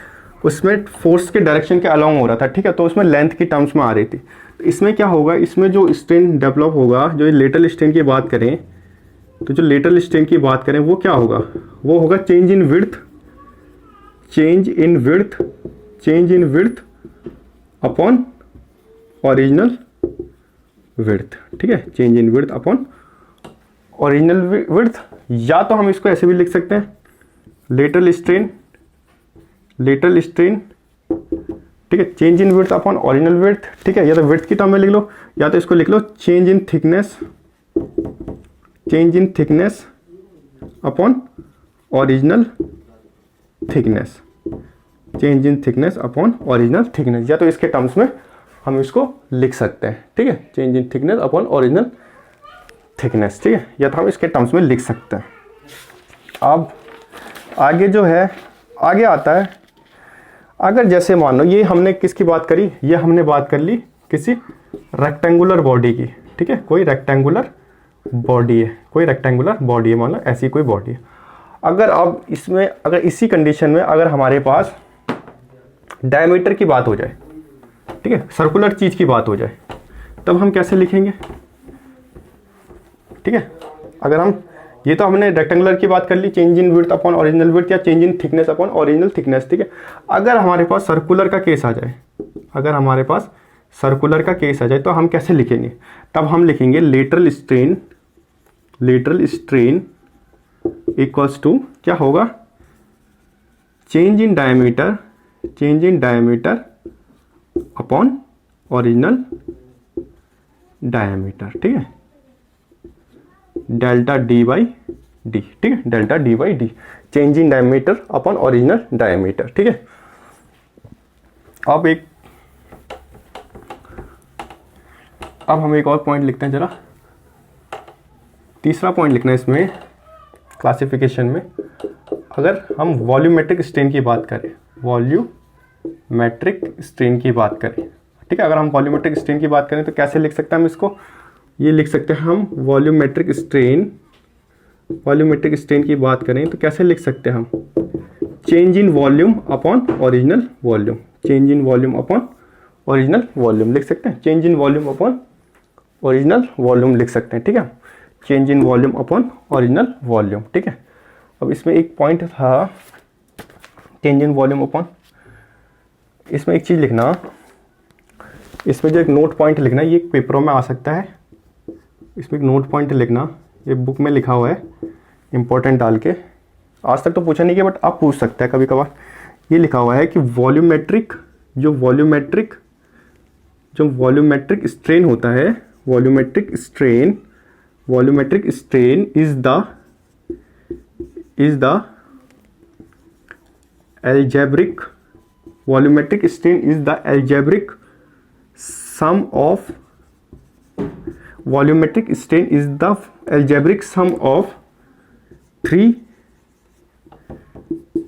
उसमें फोर्स के डायरेक्शन के अलोंग हो रहा था, ठीक है, तो उसमें लेंथ की टर्म्स में आ रही थी। तो इसमें क्या होगा, इसमें जो स्ट्रेन डेवलप होगा, जो लेटरल स्ट्रेन की बात करें, तो जो लेटरल स्ट्रेन की बात करें वो क्या होगा, वो होगा change in width, change in width, change in width upon original width, ठीक है, change in width upon original width. या तो हम इसको ऐसे भी लिख सकते हैं, लेटरल स्ट्रेन, लेटरल स्ट्रेन, ठीक है, change in width upon original width, ठीक है, या तो विड्थ की टर्म में लिख लो, या तो इसको लिख लो change in thickness, change in thickness upon original thickness, change in thickness upon original thickness, या तो इसके टर्म्स में हम इसको लिख सकते हैं, ठीक है, change in thickness upon original thickness, ठीक है, या तो हम इसके टर्म्स में लिख सकते हैं। अब आगे जो है, आगे आता है, अगर जैसे मान लो ये हमने किसकी बात करी, ये हमने बात कर ली किसी रेक्टेंगुलर बॉडी की, ठीक है, कोई रेक्टेंगुलर बॉडी है, कोई रेक्टेंगुलर बॉडी है, मान लो ऐसी कोई बॉडी है। अगर अब इसमें, अगर इसी कंडीशन में अगर हमारे पास डायमीटर की बात हो जाए, ठीक है, सर्कुलर चीज की बात हो जाए, तब हम कैसे लिखेंगे, ठीक है, अगर हम, ये तो हमने रेक्टेंगुलर की बात कर ली, change in width upon original width या change in thickness upon original thickness, ठीक है। अगर हमारे पास सर्कुलर का केस आ जाए, अगर हमारे पास सर्कुलर का केस आ जाए तो हम कैसे लिखेंगे, तब हम लिखेंगे lateral strain, lateral strain equals to क्या होगा, change in diameter, change in diameter upon original diameter, ठीक है, डेल्टा डी बाई डी, ठीक है, delta d by d, change in diameter upon original diameter, ठीक है। अब हम एक और पॉइंट लिखते हैं जरा, तीसरा पॉइंट लिखना है इसमें क्लासिफिकेशन में। अगर हम वॉल्यूमेट्रिक स्ट्रेन की बात करें, वॉल्यूमेट्रिक स्ट्रेन की बात करें, ठीक है, अगर हम वॉल्यूमेट्रिक स्ट्रेन की बात करें तो कैसे लिख सकते हैं हम इसको, ये लिख सकते हैं हम वॉल्यूमेट्रिक स्ट्रेन, वॉल्यूमेट्रिक स्ट्रेन की बात करें तो कैसे लिख सकते हैं हम, change in volume upon original volume, change in volume upon original volume लिख सकते हैं, change in volume upon original volume लिख सकते हैं, ठीक है, change in volume upon original volume, ठीक है। अब इसमें एक पॉइंट था, चेंज इन वॉल्यूम अपॉन, इसमें एक चीज़ लिखना, इसमें जो एक नोट पॉइंट लिखना, ये पेपरों में आ सकता है, इसमें एक नोट पॉइंट लिखना, ये बुक में लिखा हुआ है इंपॉर्टेंट डाल के, आज तक तो पूछा नहीं किया, बट आप पूछ सकते हैं कभी कभार। ये लिखा हुआ है कि वॉल्यूमेट्रिक जो वॉल्यूमेट्रिक स्ट्रेन होता है, volumetric strain is the algebraic volumetric strain is the algebraic sum of volumetric strain is the algebraic sum of three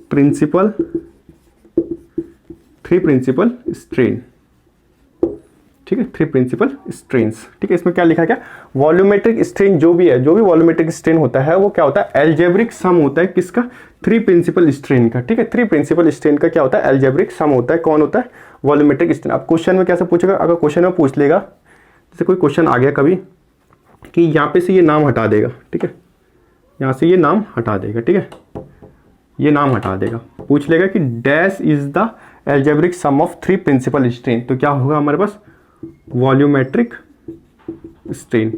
principal strain, ठीक है, 3 प्रिंसिपल स्ट्रेन्स। ठीक है, इसमें क्या लिखा गया, वॉल्यूमेट्रिक स्ट्रेन जो भी वॉल्यूमेट्रिक स्ट्रेन होता है वो क्या होता है, एल्जेब्रिक सम होता है किसका, 3 प्रिंसिपल स्ट्रेन का। ठीक है, 3 प्रिंसिपल स्ट्रेन का क्या होता है, एल्जेब्रिक सम होता है। कौन होता है, वॉल्यूमेट्रिक स्ट्रेन। अब क्वेश्चन में कैसे पूछेगा, अगर क्वेश्चन में पूछ लेगा, जैसे कोई क्वेश्चन आ गया कभी कि यहाँ पे से ये नाम हटा देगा, ठीक है, यहाँ से ये नाम हटा देगा, ठीक है, ये नाम हटा देगा, पूछ लेगा कि dash is the algebraic sum of 3 principal strain, तो क्या होगा हमारे पास, वॉल्यूमेट्रिक स्ट्रेन।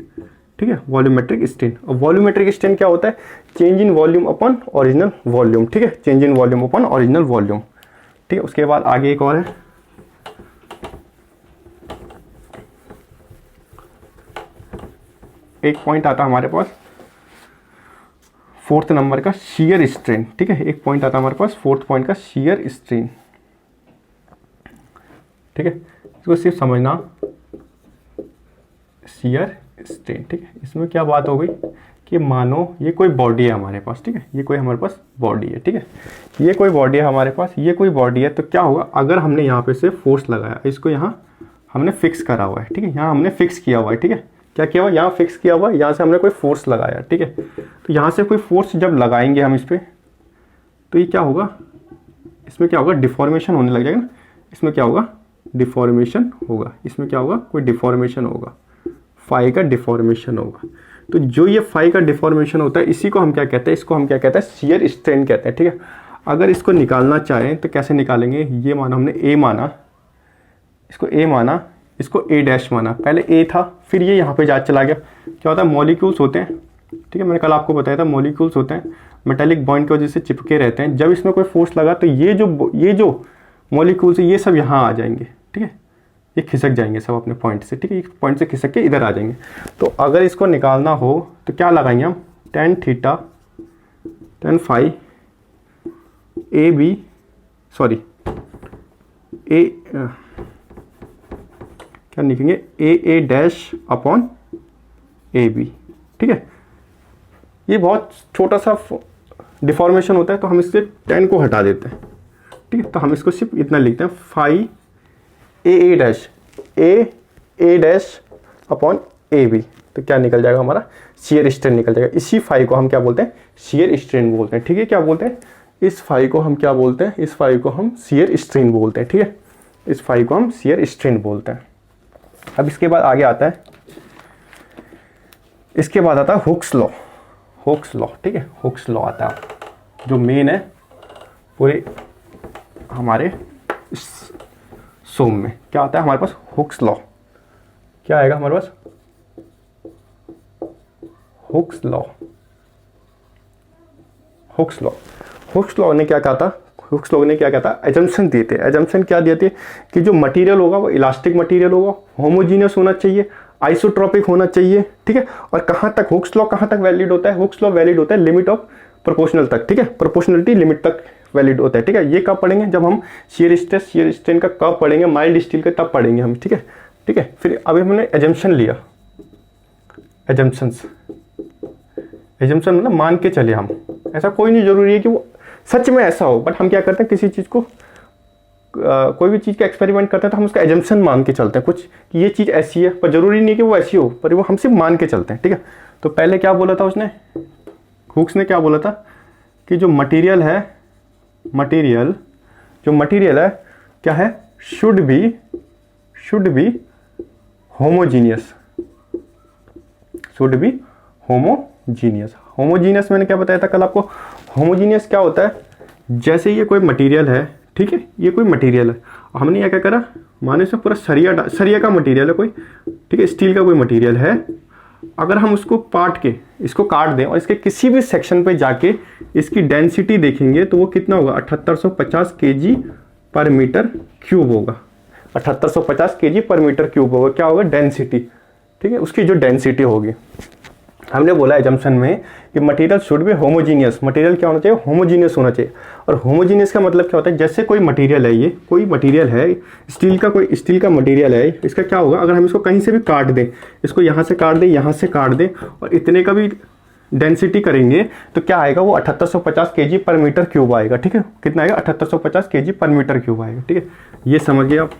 ठीक है, वॉल्यूमेट्रिक स्ट्रेन। और वॉल्यूमेट्रिक स्ट्रेन क्या होता है, change in volume upon original volume. ठीक है, change in volume upon original volume. ठीक है, उसके बाद आगे एक और है, एक पॉइंट आता है हमारे पास 4th नंबर का, शियर स्ट्रेन। ठीक है, एक पॉइंट आता है हमारे पास 4th पॉइंट का, शियर स्ट्रेन। ठीक है, इसको सिर्फ समझना, शियर स्ट्रेन। ठीक है, इसमें क्या बात हो गई कि मानो ये कोई बॉडी है हमारे पास, ठीक है, ये कोई हमारे पास बॉडी है, ठीक है, ये कोई बॉडी है हमारे पास, ये कोई बॉडी है, तो क्या होगा, अगर हमने यहाँ पे से फोर्स लगाया, इसको यहाँ हमने फिक्स करा हुआ है, ठीक है, यहाँ हमने फिक्स किया हुआ है, ठीक है, क्या किया हुआ, यहाँ फिक्स किया हुआ है, यहाँ से हमने कोई फोर्स लगाया, ठीक है, तो यहाँ से कोई फोर्स जब लगाएंगे हम इस पर, तो ये क्या होगा, इसमें क्या होगा, डिफॉर्मेशन होने लग जाएगा ना, इसमें क्या होगा, डिफॉर्मेशन होगा, इसमें क्या होगा, कोई डिफॉर्मेशन होगा, फाई का डिफॉर्मेशन होगा। तो जो ये फाई का डिफॉर्मेशन होता है, इसी को हम क्या कहते हैं, इसको हम क्या कहते हैं, शियर स्ट्रेन कहते हैं। ठीक है, अगर इसको निकालना चाहें तो कैसे निकालेंगे, ये माना हमने ए माना, इसको ए माना, इसको ए डैश माना, पहले ए था, फिर ये यहाँ पे जा चला गया, क्या होता है, मॉलिक्यूल्स होते हैं, ठीक है, मैंने कल आपको बताया था, मॉलिक्यूल्स होते हैं, मेटालिक बॉन्ड की वजह से चिपके रहते हैं, जब इसमें कोई फोर्स लगा तो ये जो मॉलिक्यूल्स है ये सब यहाँ आ जाएंगे, ठीक है, ये खिसक जाएंगे सब अपने पॉइंट से, ठीक है, एक पॉइंट से खिसक के इधर आ जाएंगे। तो अगर इसको निकालना हो तो क्या लगाएंगे हम, tan theta tan phi A B sorry A क्या लिखेंगे, A dash upon A B. ठीक है, ये बहुत छोटा सा डिफॉर्मेशन होता है, तो हम इससे tan को हटा देते हैं, ठीक है, तो हम इसको सिर्फ इतना लिखते हैं, phi a dash upon A b, तो क्या निकल जाएगा हमारा, शियर स्ट्रेन निकल जाएगा। इसी फाई को हम क्या बोलते हैं, शियर स्ट्रेन बोलते हैं। ठीक है, क्या बोलते हैं, इस फाई को हम क्या बोलते हैं, इस फाई को हम शियर स्ट्रेन बोलते हैं। ठीक है, इस फाई को हम शियर स्ट्रेन बोलते हैं। अब इसके बाद आगे आता है, इसके बाद आता है हुक्स लॉ। ठीक है, हुक्स लॉ आता है, जो मेन है पूरे हमारे सोम में। क्या आता है हमारे पास, हुक्स लॉ। क्या आएगा हमारे पास, हुक्स लॉ ने क्या कहा था, हुक्स लॉ ने क्या कहा था, एजम्पशन दिए थे। एजम्पशन क्या दिए थे कि जो मटेरियल होगा वो इलास्टिक मटेरियल होगा, होमोजीनियस होना चाहिए, आइसोट्रोपिक होना चाहिए। ठीक है, और कहाँ तक हुक्स लॉ कहाँ तक वैलिड होता है, हुक्स लॉ वैलिड होता है लिमिट ऑफ प्रोपोर्शनल तक। ठीक है, प्रोपोर्शनलिटी लिमिट तक वैलिड होता है। ठीक है, ये कब पढ़ेंगे, जब हम शियर स्ट्रेन का कब पढ़ेंगे, माइल्ड स्टील का तब पढ़ेंगे हम। ठीक है, फिर अभी हमने एजम्पशन लिया, एजम्पशन मतलब मान के चले हम, ऐसा कोई नहीं जरूरी है कि वो सच में ऐसा हो, बट हम क्या करते हैं, किसी चीज़ को कोई भी चीज़ का एक्सपेरिमेंट करते हैं तो हम उसका एजम्पशन मान के चलते हैं कुछ, कि ये चीज़ ऐसी है, पर जरूरी नहीं कि वो ऐसी हो, पर वो हम सिर्फ मान के चलते हैं। ठीक है, तो पहले क्या बोला था उसने, हुक्स ने क्या बोला था कि जो मटेरियल है क्या है, शुड बी होमोजीनियस। होमोजीनियस मैंने क्या बताया था कल आपको, होमोजीनियस क्या होता है, जैसे ये कोई मटेरियल है, ठीक है, ये कोई मटेरियल है, हमने यह क्या करा, माने से पूरा सरिया का मटेरियल है कोई, ठीक है, स्टील का कोई मटेरियल है, अगर हम उसको इसको काट दें और इसके किसी भी सेक्शन पे जाके इसकी डेंसिटी देखेंगे तो वो कितना होगा, 7850 kg पर मीटर क्यूब होगा। 7850 kg पर मीटर क्यूब होगा, क्या होगा, डेंसिटी। ठीक है, उसकी जो डेंसिटी होगी। हमने बोला एजम्पशन में कि material should be homogeneous. Material क्या होना चाहिए, होमोजीनियस होना चाहिए। और होमोजीनियस का मतलब क्या होता है, जैसे कोई मटेरियल है, ये कोई मटेरियल है स्टील का, कोई स्टील का मटेरियल है, इसका क्या होगा, अगर हम इसको कहीं से भी काट दें, इसको यहाँ से काट दें, यहाँ से काट दें और इतने का भी डेंसिटी करेंगे तो क्या आएगा, वो 7850 kg पर मीटर क्यूब आएगा। ठीक है, कितना आएगा, 7850 kg पर मीटर क्यूब आएगा। ठीक है, ये समझिए आप।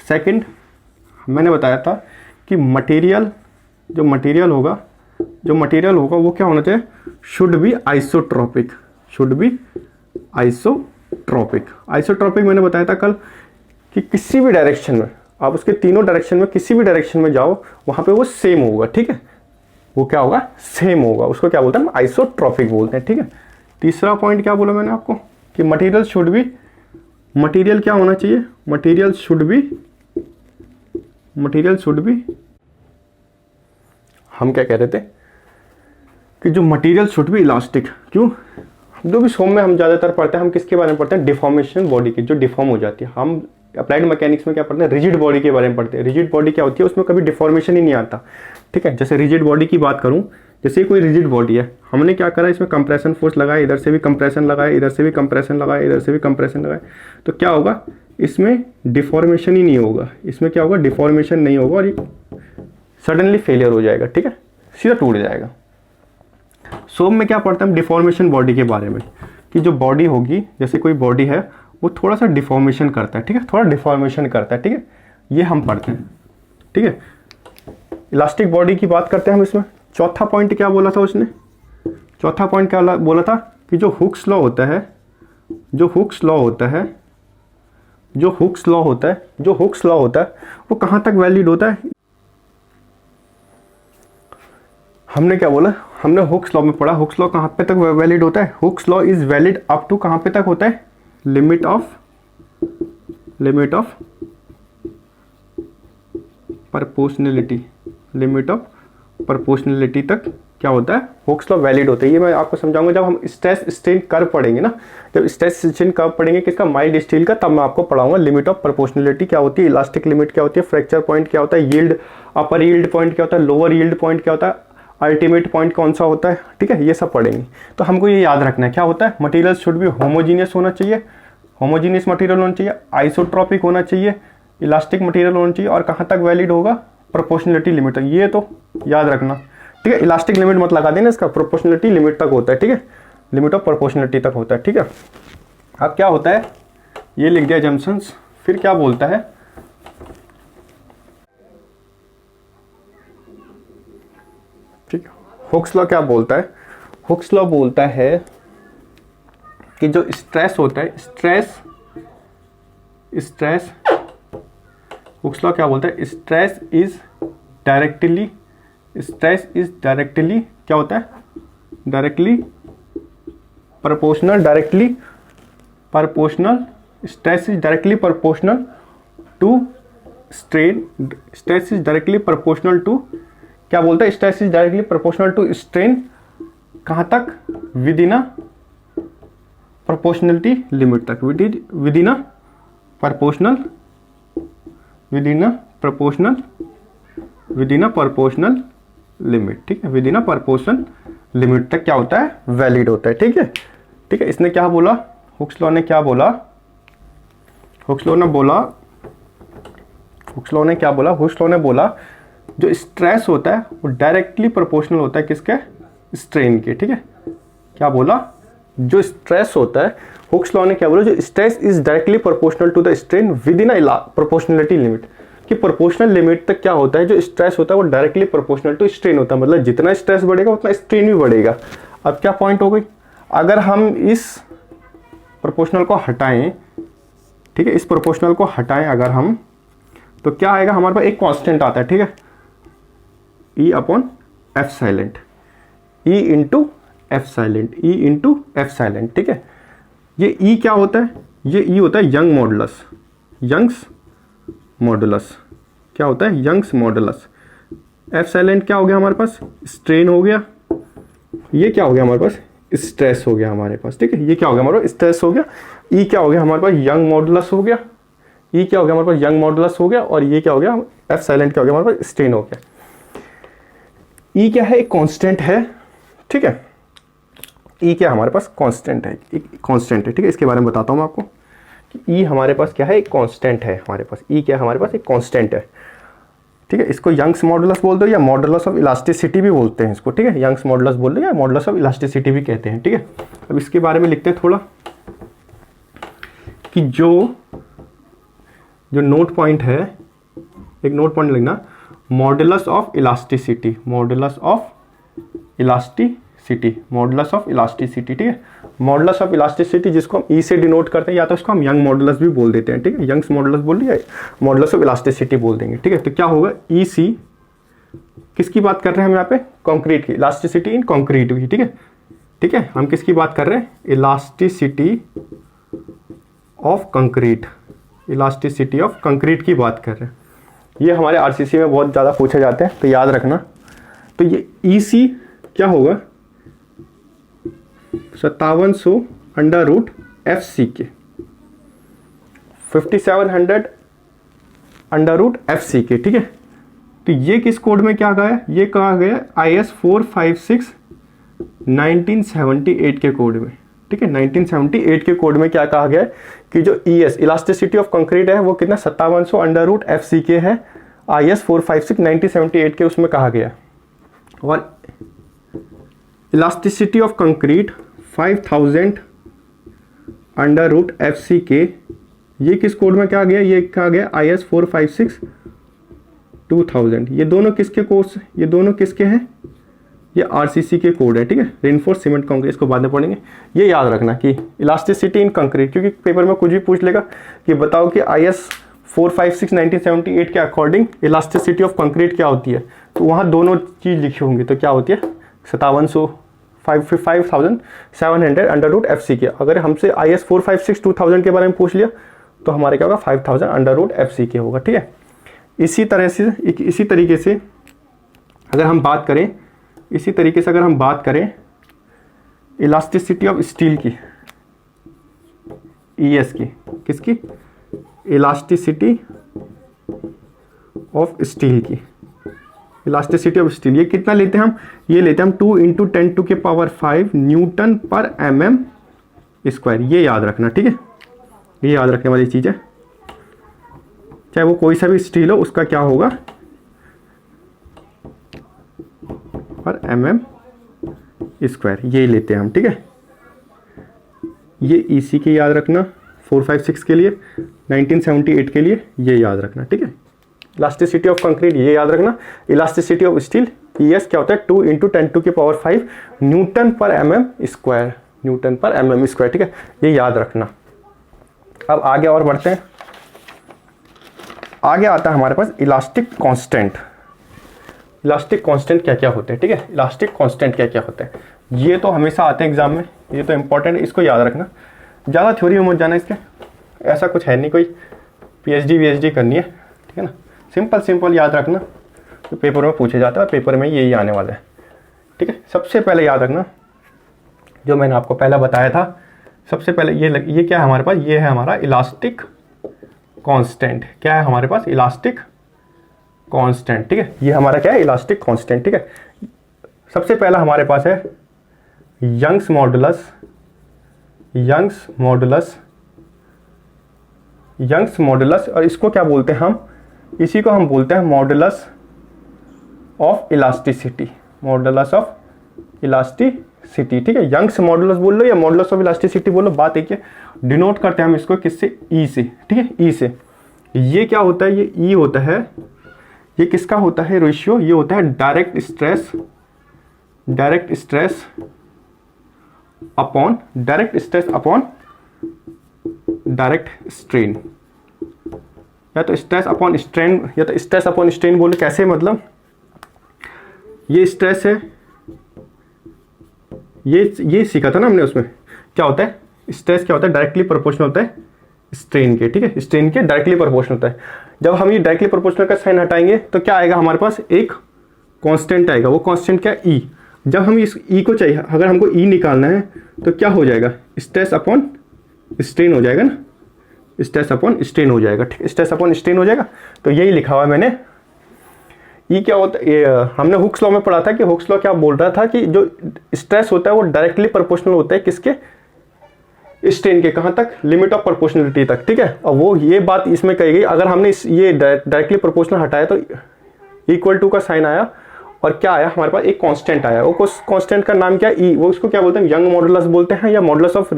सेकंड, मैंने बताया था कि मटेरियल जो मटेरियल होगा वो क्या होना चाहिए, should be isotropic. Should be isotropic. Isotropic मैंने बताया था कल कि किसी भी डायरेक्शन में, आप उसके तीनों डायरेक्शन में किसी भी डायरेक्शन में जाओ, वहां पे वो सेम होगा। ठीक है, वो क्या होगा, सेम होगा। उसको क्या बोलते हैं, आइसोट्रोपिक बोलते हैं। ठीक है, तीसरा पॉइंट क्या बोला मैंने आपको कि मटेरियल क्या होना चाहिए, मटेरियल शुड बी हम क्या कह रहे थे कि जो मटेरियल शुड बी इलास्टिक। क्यों, जो भी सोम में हम ज़्यादातर पढ़ते हैं, हम किसके बारे में पढ़ते हैं, डिफॉर्मेशन बॉडी की, जो डिफॉर्म हो जाती है। हम अप्लाइड मैकेनिक्स में क्या पढ़ते हैं, रिजिड बॉडी के बारे में पढ़ते हैं। रिजिड बॉडी क्या होती है, उसमें कभी डिफॉर्मेशन ही नहीं आता। ठीक है, जैसे रिजिड बॉडी की बात करूँ, जैसे कोई रिजिड बॉडी है, हमने क्या करा, इसमें कंप्रेशन फोर्स लगाया, इधर से भी कंप्रेशन लगाया, इधर से भी कंप्रेशन लगाया, इधर से भी कंप्रेशन लगाया, तो क्या होगा, इसमें डिफॉर्मेशन ही नहीं होगा। इसमें क्या होगा, डिफॉर्मेशन नहीं होगा और ये सडनली फेलियर हो जाएगा। ठीक है, सीधा टूट जाएगा। सोम में क्या पढ़ते हैं हम, डिफॉर्मेशन बॉडी के बारे में, कि जो बॉडी होगी, जैसे कोई बॉडी है वो थोड़ा सा डिफॉर्मेशन करता है। ठीक है, थोड़ा डिफॉर्मेशन करता है। ठीक है, ये हम पढ़ते हैं। ठीक है, इलास्टिक बॉडी की बात करते हैं हम इसमें। चौथा पॉइंट क्या बोला था उसने, चौथा पॉइंट क्या बोला था कि जो हुक्स लॉ होता है वो कहाँ तक वैलिड होता है। हमने क्या बोला, हमने हुक्स लॉ में पढ़ा, हुक्स लॉ कहाँ पे तक वैलिड होता है, Hooke's law is valid up to कहाँ पे तक होता है, लिमिट ऑफ प्रोपोर्शनलिटी तक क्या होता है, हुक्स लॉ वैलिड होता है। ये मैं आपको समझाऊंगा जब हम स्ट्रेस स्ट्रेन कर्व पढ़ेंगे ना, जब स्ट्रेस स्ट्रेन कर्व पढ़ेंगे किसका, माइल्ड स्टील का, तब मैं आपको पढ़ाऊंगा लिमिट ऑफ प्रोपोर्शनलिटी क्या होती है, इलास्टिक लिमिट क्या होती है, फ्रैक्चर पॉइंट क्या होता है, यील्ड, अपर यील्ड पॉइंट क्या होता है, लोअर यील्ड पॉइंट क्या होता है, अल्टीमेट पॉइंट कौन सा होता है। ठीक है, ये सब पढ़ेंगे। तो हमको ये याद रखना है, क्या होता है, मटेरियल शुड भी होमोजीनियस होना चाहिए, होमोजीनियस मटेरियल होना चाहिए, आइसोट्रोपिक होना चाहिए, इलास्टिक मटेरियल होना चाहिए, और कहाँ तक वैलिड होगा, प्रोपोर्शनलिटी लिमिट। ये तो याद रखना। ठीक है, इलास्टिक लिमिट मत लगा देना, इसका प्रोपोर्शनलिटी लिमिट तक होता है। ठीक है, लिमिट ऑफ प्रोपोर्शनलिटी तक होता है। ठीक है, अब क्या होता है, ये लिख दिया जंक्शंस। फिर क्या बोलता है, ठीक है, हुक्स लॉ क्या बोलता है, हुक्स लॉ बोलता है कि जो स्ट्रेस होता है, स्ट्रेस हुक्स लॉ क्या बोलता है, स्ट्रेस इज डायरेक्टली क्या होता है, directly proportional stress is directly proportional to strain, stress is directly proportional to क्या बोलता है, stress is directly proportional to strain, कहाँ तक, within a proportionality limit तक, within a proportional limit. ठीक है, within a proportional limit तक क्या होता है, वैलिड होता है। ठीक है, ठीक है, इसने क्या बोला, हुक्स लॉ ने क्या बोला, हुक्स लॉ ने बोला जो स्ट्रेस होता है वो डायरेक्टली प्रोपोर्शनल होता है किसके, स्ट्रेन के। ठीक है, क्या बोला, जो स्ट्रेस होता है, हुक्स लॉ ने क्या बोला, जो stress is directly proportional to the strain within a proportionality limit, कि प्रोपोर्शनल लिमिट तक क्या होता है, जो स्ट्रेस होता है वो डायरेक्टली प्रोपोर्शनल टू स्ट्रेन होता है, मतलब जितना स्ट्रेस बढ़ेगा उतना स्ट्रेन भी बढ़ेगा। अब क्या पॉइंट हो गई, अगर हम इस प्रोपोर्शनल को हटाएं, ठीक है, इस प्रोपोर्शनल को हटाएं अगर हम, तो क्या आएगा, हमारे पास एक कांस्टेंट आता है। ठीक है, E upon F silent, E into F silent. ठीक है, ये E क्या होता है, ये E होता है यंग्स मॉडुलस। क्या होता है, यंग्स मॉडुलस। एफ साइलेंट क्या हो गया हमारे पास, स्ट्रेन हो गया। ये क्या हो गया हमारे पास, स्ट्रेस हो गया हमारे पास, ठीक है। ये क्या हो गया हमारे पास, स्ट्रेस हो गया। ई क्या हो गया हमारे पास, यंग मॉडुलस हो गया। ई क्या हो गया हमारे पास, यंग मॉडुलस हो गया। और ये क्या हो गया, एफ साइलेंट क्या हो गया हमारे पास, स्ट्रेन हो गया। ई क्या है, एक कांस्टेंट है, ठीक है। ई क्या हमारे पास कांस्टेंट है, एक कांस्टेंट है, ठीक है। इसके बारे में बताता हूँ मैं आपको कि ई हमारे पास क्या है, एक कांस्टेंट है हमारे पास। ई क्या है हमारे पास, एक कांस्टेंट है, ठीक है। इसको यंग्स मॉडुलस बोल दो या मॉडुलस ऑफ इलास्टिसिटी भी बोलते हैं इसको, ठीक है। यंग्स मॉडुलस बोल दो या मॉडुलस ऑफ इलास्टिसिटी भी कहते हैं, ठीक है। अब इसके बारे में लिखते हैं थोड़ा कि जो नोट पॉइंट है, एक नोट पॉइंट लिखना, modulus of elasticity, modulus of elasticity, modulus of elasticity, ठीक है। मॉडुलस ऑफ इलास्टिसिटी जिसको हम ई से डिनोट करते हैं, या तो इसको हम यंग मॉडुलस भी बोल देते हैं, ठीक है। यंग्स मॉडुलस बोल दिया, मॉडुलस ऑफ इलास्टिसिटी बोल देंगे, ठीक है। तो क्या होगा, ई सी किसकी बात कर रहे हैं हम यहाँ पे, कंक्रीट की, इलास्टिसिटी इन कंक्रीट की, ठीक है, ठीक है। हम किसकी बात कर रहे हैं, elasticity of concrete, elasticity of concrete की बात कर रहे हैं। ये हमारे आरसीसी में बहुत ज़्यादा पूछे जाते हैं, तो याद रखना। तो ये ई सी क्या होगा, 5700 अंडर रूट एफ सी के, 5700 अंडर रूट एफ सी के, ठीक है। तो ये किस कोड में क्या कहा है, ये कहा गया IS 456 1978 के कोड में, ठीक है। 1978 के कोड में क्या कहा गया है कि जो ES इलास्टिसिटी ऑफ कंक्रीट है वो कितना 5700 अंडर रूट एफ सी के है, IS 456 1978 के उसमें कहा गया। और elasticity of concrete 5000 under root f c के, ये किस कोड में क्या गया, ये कहा गया IS 456 2000। ये दोनों किसके कोर्स, ये दोनों किसके हैं, ये आरसीसी के कोड है, ठीक है। रेनफोर्स सीमेंट कंक्रीट, इसको बाद में पढ़ेंगे। ये याद रखना कि इलास्टिसिटी इन कंक्रीट, क्योंकि पेपर में कुछ भी पूछ लेगा कि बताओ कि IS 456 1978 के अकॉर्डिंग इलास्टिसिटी ऑफ कंक्रीट क्या होती है, तो वहाँ दोनों चीज़ लिखी होंगी। तो क्या होती है 5700 अंडर रूट एफ सी के। अगर हमसे IS 456 2000 के बारे में पूछ लिया तो हमारे क्या होगा 5000 अंडर रूट एफ सी के होगा, ठीक है। इसी तरीके से अगर हम बात करें, इसी तरीके से अगर हम बात करें इलास्टिसिटी ऑफ स्टील की, ES की, किसकी, इलास्टिसिटी ऑफ स्टील की, इलास्टिसिटी ऑफ स्टील, ये कितना लेते हैं हम, ये लेते हैं हम 2 × 10⁵ न्यूटन पर mm स्क्वायर। ये याद रखना, ठीक है, ये याद रखने वाली चीज़ है। चाहे वो कोई सा भी स्टील हो उसका क्या होगा, पर mm स्क्वायर, ये लेते हैं हम, ठीक है। ये EC के याद रखना 456 के लिए, 1978 के लिए ये याद रखना, ठीक है। इलास्टिसिटी ऑफ कंक्रीट ये याद रखना, इलास्टिसिटी ऑफ स्टील ES क्या होता है 2 × 10⁵ न्यूटन पर mm स्क्वायर, न्यूटन पर mm स्क्वायर, ठीक है। ये याद रखना। अब आगे और बढ़ते हैं। आगे आता है हमारे पास इलास्टिक कांस्टेंट। इलास्टिक कांस्टेंट क्या क्या होते हैं, ठीक है। इलास्टिक कांस्टेंट क्या क्या होते हैं, ये तो हमेशा आते हैं एग्जाम में, ये तो इंपॉर्टेंट है, इसको याद रखना। ज़्यादा थ्योरी में मत जाना इसके, ऐसा कुछ है नहीं कोई PhD करनी है, ठीक है ना। सिंपल याद रखना, तो पेपर में पूछे जाता है, पेपर में यही आने वाला है, ठीक है। सबसे पहले याद रखना जो मैंने आपको पहला बताया था, सबसे पहले ये क्या है हमारे पास, ये है हमारा इलास्टिक कांस्टेंट। क्या है हमारे पास, इलास्टिक कांस्टेंट, ठीक है। ये हमारा क्या है, इलास्टिक कांस्टेंट, ठीक है। सबसे पहला हमारे पास है यंग्स मॉडुलस, यंग्स मॉडुलस, और इसको क्या बोलते हैं हम, इसी को हम बोलते हैं modulus of elasticity, modulus of elasticity, ठीक है। यंग्स मॉडुलस बोल लो या मॉडुलस ऑफ इलास्टिसिटी बोलो, बात एक है। डिनोट करते हैं हम इसको किससे, ई से, ठीक है, ई से। ये क्या होता है, ये ई होता है, ये किसका होता है रेशियो, ये होता है direct stress upon direct strain, या तो स्ट्रेस अपॉन स्ट्रेन, या तो स्ट्रेस अपॉन स्ट्रेन बोले। कैसे, मतलब ये स्ट्रेस है, ये सीखा था ना हमने, उसमें क्या होता है, स्ट्रेस क्या होता है, डायरेक्टली प्रोपोर्शनल होता है स्ट्रेन के, ठीक है, स्ट्रेन के डायरेक्टली प्रोपोर्शनल होता है। जब हम ये डायरेक्टली प्रोपोर्शनल का साइन हटाएंगे तो क्या आएगा हमारे पास, एक कांस्टेंट आएगा। वो कांस्टेंट क्या, ई। जब हम इस ई को चाहिए, अगर हमको ई निकालना है तो क्या हो जाएगा, स्ट्रेस अपॉन स्ट्रेन हो जाएगा ना, स्ट्रेस अपॉन स्ट्रेन हो जाएगा। ठीक है, स्ट्रेस अपॉन स्ट्रेन हो जाएगा। तो यही लिखा हुआ है मैंने। ये क्या होता है, हमने हुक्स लॉ में पढ़ा था कि हुक्स लॉ क्या बोल रहा था कि जो स्ट्रेस होता है वो डायरेक्टली प्रोपोर्शनल होता है किसके, स्ट्रेन के। कहाँ तक, लिमिट ऑफ प्रोपोर्शनलिटी तक। ठीक है, और वो ये बात इसमें कही गई, अगर हमने ये डायरेक्टली प्रोपोर्शनल हटाया तो इक्वल टू का साइन आया और क्या आया हमारे पास, एक कांस्टेंट आया। वो कांस्टेंट का नाम क्या है, ई। वो उसको क्या बोलते हैं, यंग मॉडुलस बोलते हैं या मॉडुलस ऑफ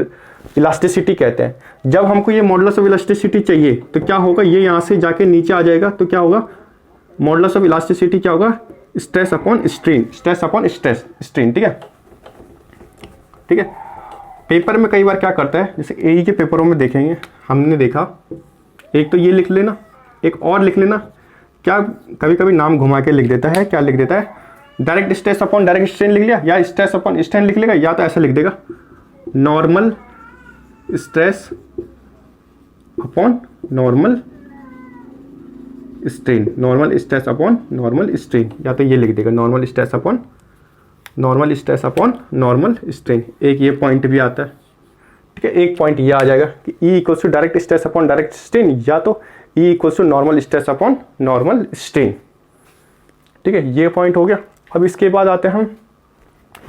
इलास्टिसिटी कहते हैं। जब हमको ये मॉडुलस ऑफ इलास्टिसिटी चाहिए तो क्या होगा, ये यहाँ से जाके नीचे आ जाएगा। तो क्या होगा, मॉडुलस ऑफ इलास्टिसिटी क्या होगा, stress upon strain, stress upon stress strain. ठीक है, ठीक है। पेपर में कई बार क्या करता है, जैसे एई के पेपरों में देखेंगे, हमने देखा एक तो ये लिख लेना, एक और लिख लेना, क्या कभी कभी नाम घुमा के लिख देता है। क्या लिख देता है, direct stress upon direct strain लिख लिया, या स्ट्रेस अपॉन स्ट्रेन लिख लेगा, या तो ऐसा लिख देगा normal stress upon normal strain, normal stress upon normal strain, या तो ये लिख देगा normal stress upon normal stress upon normal strain. एक ये पॉइंट भी आता है। ठीक है, एक पॉइंट ये आ जाएगा कि E equals to direct stress upon direct strain, या तो E equals to normal stress upon normal strain. ठीक है, ये पॉइंट हो गया। अब इसके बाद आते हैं हम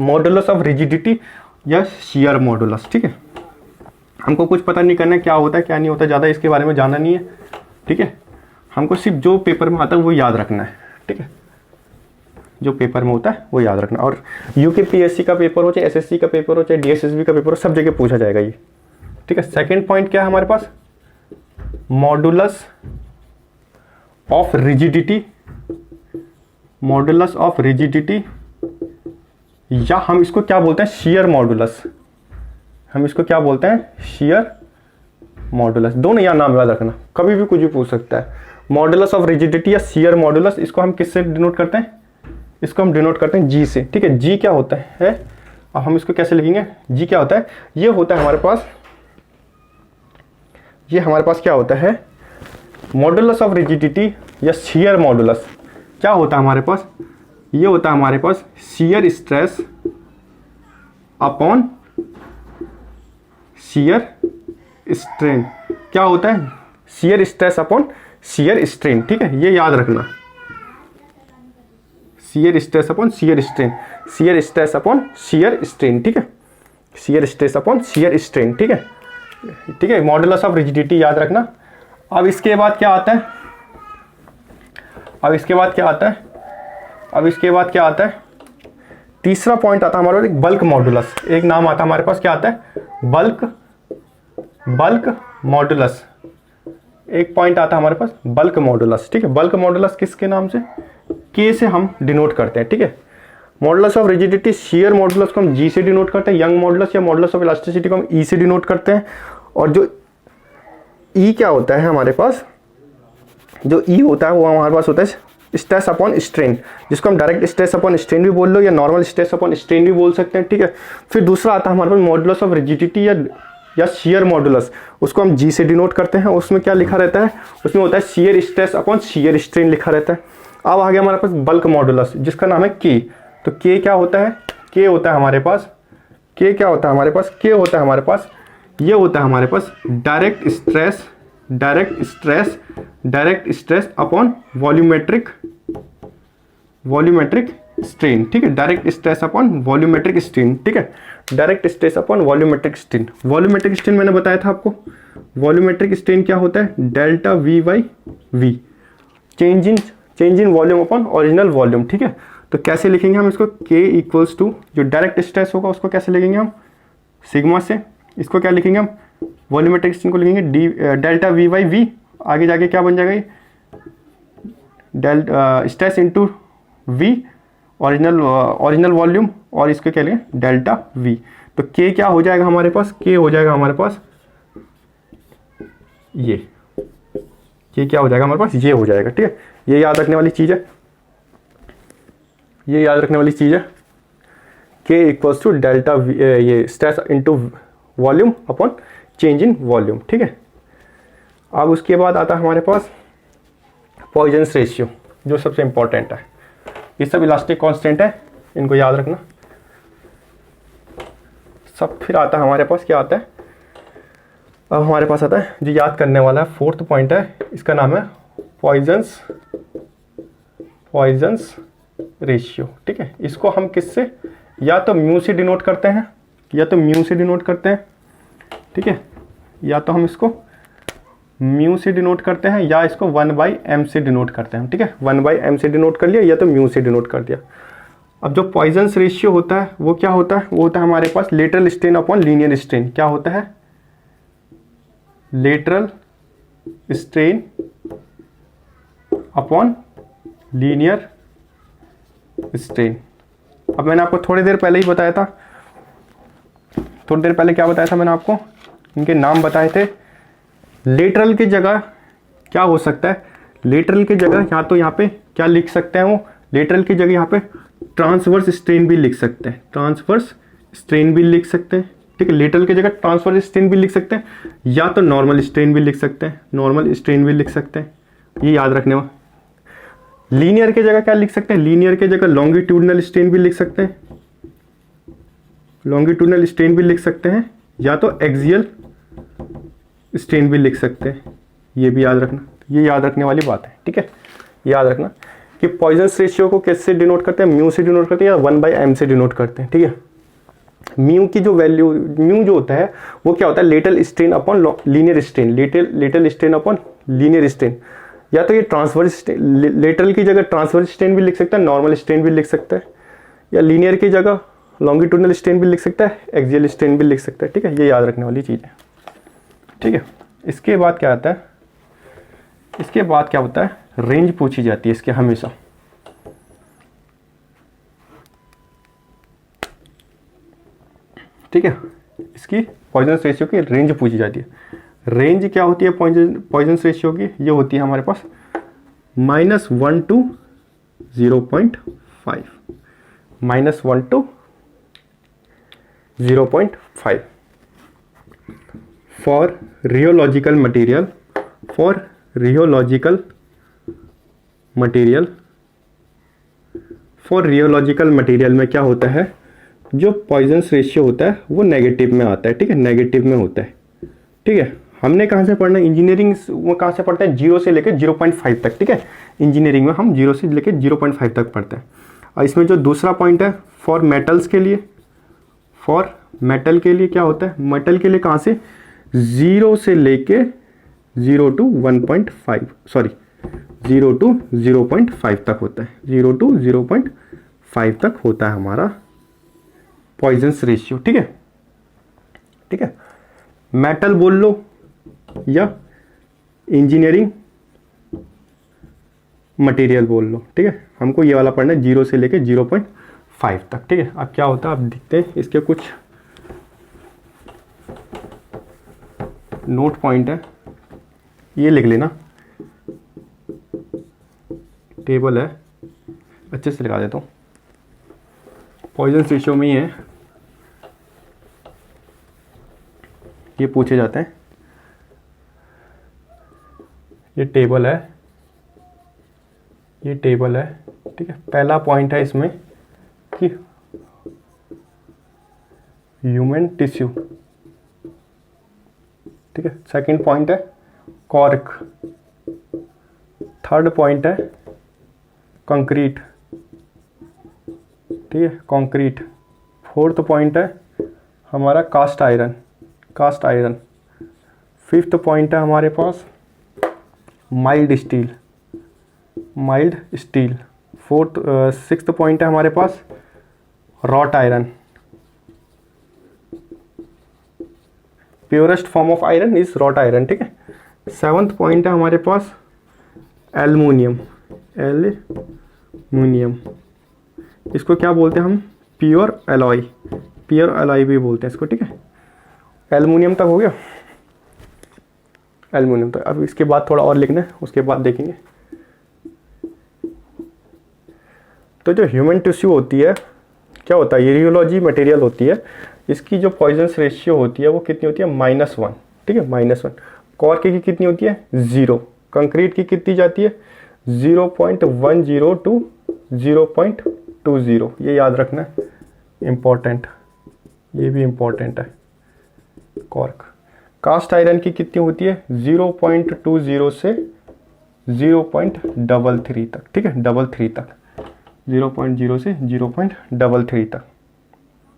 मॉडुलस ऑफ रिजिडिटी या शियर मॉडुलस। ठीक है, हमको कुछ पता नहीं करना है क्या होता है क्या नहीं होता, ज़्यादा इसके बारे में जानना नहीं है। ठीक है, हमको सिर्फ जो पेपर में आता है वो याद रखना है। ठीक है, जो पेपर में होता है वो याद रखना। और यूकेपीएससी का पेपर हो, चाहे एसएससी का पेपर हो, चाहे डीएसएसबी का पेपर हो, सब जगह पूछा जाएगा ये। ठीक है, सेकंड पॉइंट क्या है हमारे पास, modulus of rigidity, modulus of rigidity, या हम इसको क्या बोलते हैं, शियर मॉडुलस। हम इसको क्या बोलते हैं, शियर मॉडुलस। दोनों यहाँ नाम याद रखना, कभी भी कुछ भी पूछ सकता है। मॉडुलस ऑफ रिजिडिटी या शियर मॉडुलस, इसको हम किससे डिनोट करते हैं, इसको हम डिनोट करते हैं जी से। ठीक है, जी क्या होता है, अब हम इसको कैसे लिखेंगे, जी क्या होता है, ये होता है हमारे पास, ये हमारे पास क्या होता है, मॉडुलस ऑफ रिजिडिटी या शियर मॉडुलस। क्या होता है हमारे पास, ये होता है हमारे पास shear stress upon shear strain. क्या होता है, shear stress upon shear strain. ठीक है, ये याद रखना, shear stress upon shear strain, shear stress upon shear strain. ठीक है, shear stress upon shear strain. ठीक है, ठीक है, मॉडुलस ऑफ रिजिडिटी याद रखना। अब इसके बाद क्या आता है, अब इसके बाद क्या आता है, अब इसके बाद क्या आता है, तीसरा पॉइंट आता है हमारे पास बल्क मॉडुलस। एक नाम आता है हमारे पास, क्या आता है, बल्क मॉडुलस। एक पॉइंट आता है हमारे पास बल्क मॉडुलस। ठीक है, बल्क मॉडुलस किसके नाम से, के से हम डिनोट करते हैं। ठीक है, modulus of rigidity shear modulus को हम जी से डिनोट करते हैं, यंग मॉडुलस या मॉडुलस ऑफ इलास्टिसिटी को हम ई से डिनोट करते हैं। और जो ई क्या होता है हमारे पास, जो ई होता है वो हमारे पास होता है स्ट्रेस अपॉन स्ट्रेन, जिसको हम डायरेक्ट स्ट्रेस अपॉन स्ट्रेन भी बोल लो या नॉर्मल स्ट्रेस अपॉन स्ट्रेन भी बोल सकते हैं। ठीक है, फिर दूसरा आता है हमारे पास मॉडुलस ऑफ रिजिडिटी या शियर मॉडुलस, उसको हम जी से डिनोट करते हैं। उसमें क्या लिखा रहता है, उसमें होता है shear stress upon shear strain लिखा रहता है। अब आ गया हमारे पास बल्क मॉडुलस, जिसका नाम है के। तो के क्या होता है, के होता है हमारे पास, के क्या होता है हमारे पास, के होता है हमारे पास, ये होता है हमारे पास direct stress, direct stress, direct stress upon volumetric strain. ठीक है, direct stress upon volumetric strain. ठीक है, direct stress upon volumetric strain. Volumetric strain मैंने बताया था आपको, वॉल्यूमेट्रिक स्ट्रेन क्या होता है, delta we by V, change in volume upon original volume. ठीक है, तो कैसे लिखेंगे हम इसको, के इक्वल्स टू जो डायरेक्ट स्ट्रेस होगा उसको कैसे लिखेंगे हम, सिग्मा से। इसको क्या लिखेंगे हम, वॉल्यूमेट्रिक स्ट्रेन को लिखेंगे d delta we by v, आगे जाके क्या बन जाएगा ये, stress into v original volume, और इसको क्या लेंगे डेल्टा वी। तो के क्या हो जाएगा हमारे पास, के हो जाएगा हमारे पास ये क्या हो जाएगा हमारे पास, ये हो जाएगा। ठीक है, ये याद रखने वाली चीज़ है, ये याद रखने वाली चीज़ है, के इक्वल्स टू डेल्टा ये stress into volume upon change in volume. ठीक है, अब उसके बाद आता है हमारे पास पॉइजन्स रेशियो जो सबसे इंपॉर्टेंट है, ये सब इलास्टिक कांस्टेंट है, इनको याद रखना सब। फिर आता है हमारे पास क्या आता है, अब हमारे पास आता है जो याद करने वाला है, फोर्थ पॉइंट है, इसका नाम है पॉइजन्स रेशियो। ठीक है, इसको हम किससे, या तो म्यू से डिनोट करते हैं, ठीक है, या तो हम इसको म्यू से डिनोट करते हैं या इसको 1/m से डिनोट करते हैं। ठीक है, 1/m से डिनोट कर लिया या तो म्यू से डिनोट कर दिया। अब जो पॉइजन्स रेशियो होता है वो क्या होता है, वो होता है हमारे पास lateral strain upon linear strain. क्या होता है, lateral strain upon linear strain. अब मैंने आपको थोड़ी देर पहले ही बताया था, थोड़ी देर पहले क्या बताया था मैंने आपको, इनके नाम बताए थे। लेटरल की जगह क्या हो सकता है, लेटरल की जगह या तो यहाँ पे क्या लिख सकते हैं, वो लेटरल की जगह यहाँ पे ट्रांसवर्स स्ट्रेन भी लिख सकते हैं, ट्रांसवर्स स्ट्रेन भी लिख सकते हैं। ठीक है, लेटरल की जगह ट्रांसवर्स स्ट्रेन भी लिख सकते हैं या तो नॉर्मल स्ट्रेन भी लिख सकते हैं, नॉर्मल स्ट्रेन भी लिख सकते हैं, ये याद रखने में। लीनियर की जगह क्या लिख सकते हैं, लीनियर की जगह लॉन्गिट्यूडनल स्ट्रेन भी लिख सकते हैं, लॉन्गिट्यूडनल स्ट्रेन भी लिख सकते हैं या तो एक्सियल स्ट्रेन भी लिख सकते हैं, ये भी याद रखना, ये याद रखने वाली बात है। ठीक है, याद रखना कि पॉइजन्स रेशियो को किससे डिनोट करते हैं, म्यू से डिनोट करते हैं या 1/m से डिनोट करते हैं। ठीक है, म्यू की जो वैल्यू, म्यू जो होता है वो क्या होता है, lateral strain upon linear strain, lateral strain upon linear strain, या तो ये ट्रांसवर्स, लेटरल की जगह ट्रांसवर्स स्ट्रेन भी लिख सकता है, नॉर्मल स्ट्रेन भी लिख सकता है, या लीनियर की जगह लॉन्गिट्यूडनल स्ट्रेन भी लिख सकता है, एक्सियल स्ट्रेन भी लिख सकता है। ठीक है, ये याद रखने वाली चीज़ है। ठीक है, इसके बाद क्या आता है, इसके बाद क्या होता है, रेंज पूछी जाती है इसके हमेशा। ठीक है, इसकी पॉइजन्स रेशियो की रेंज पूछी जाती है। रेंज क्या होती है पॉइजन्स रेशियो की, ये होती है हमारे पास -1 to 0.5, -1 to 0.5 for rheological material, for rheological material में क्या होता है, जो पॉइजन्स रेशियो होता है वो नेगेटिव में आता है। ठीक है, नेगेटिव में होता है। ठीक है, हमने कहाँ से पढ़ना है, इंजीनियरिंग वो कहाँ से पढ़ते हैं, 0 से लेकर 0.5 तक। ठीक है, इंजीनियरिंग में हम 0 से लेकर 0.5 तक पढ़ते हैं। और इसमें जो दूसरा पॉइंट है, फॉर मेटल्स के लिए, फॉर मेटल के लिए क्या होता है, मेटल के लिए कहाँ से, 0 से लेके 0 to 1.5, सॉरी 0 to 0.5 तक होता है, 0 to 0.5 तक होता है हमारा पॉइजन्स रेशियो। ठीक है, ठीक है, मेटल बोल लो या इंजीनियरिंग मटेरियल बोल लो। ठीक है, हमको ये वाला पढ़ना है 0 से लेके 0.5 तक। ठीक है, अब क्या होता है, आप देखते हैं इसके कुछ नोट पॉइंट है, ये लिख लेना, टेबल है, अच्छे से लिखा देता हूँ। पॉइजन्स रेशियो में ही है, ये पूछे जाते हैं, ये टेबल है, ये टेबल है। ठीक है, पहला पॉइंट है इसमें कि ह्यूमन टिश्यू। ठीक है, सेकंड पॉइंट है कॉर्क, थर्ड पॉइंट है कंक्रीट। ठीक है, कंक्रीट। फोर्थ पॉइंट है हमारा cast iron, cast iron. Fifth point है हमारे पास mild steel, mild steel. Sixth point है हमारे पास wrought iron, purest form of iron is wrought iron. ठीक है, सेवंथ पॉइंट है हमारे पास एल्युमिनियम, एल्युमिनियम, इसको क्या बोलते हैं हम, प्योर एलॉय, प्योर एलॉय भी बोलते हैं इसको। ठीक है, एल्युमिनियम तक हो गया, एल्युमिनियम तक। अब इसके बाद थोड़ा और लिखना है, उसके बाद देखेंगे। तो जो ह्यूमन टिश्यू होती है, क्या होता है, ये रियोलॉजी मटेरियल होती है, इसकी जो पॉइजन्स रेशियो होती है वो कितनी होती है, -1। ठीक है, -1। कॉर्क की कितनी होती है, 0। कंक्रीट की कितनी जाती है, 0.10 टू 0.20, ये याद रखना है, इम्पोर्टेंट, ये भी इम्पोर्टेंट है। कॉर्क, कास्ट आयरन की कितनी होती है? 0.20 से 0.33 तक, ठीक है, 33 तक, 0.0 से 0.33 तक,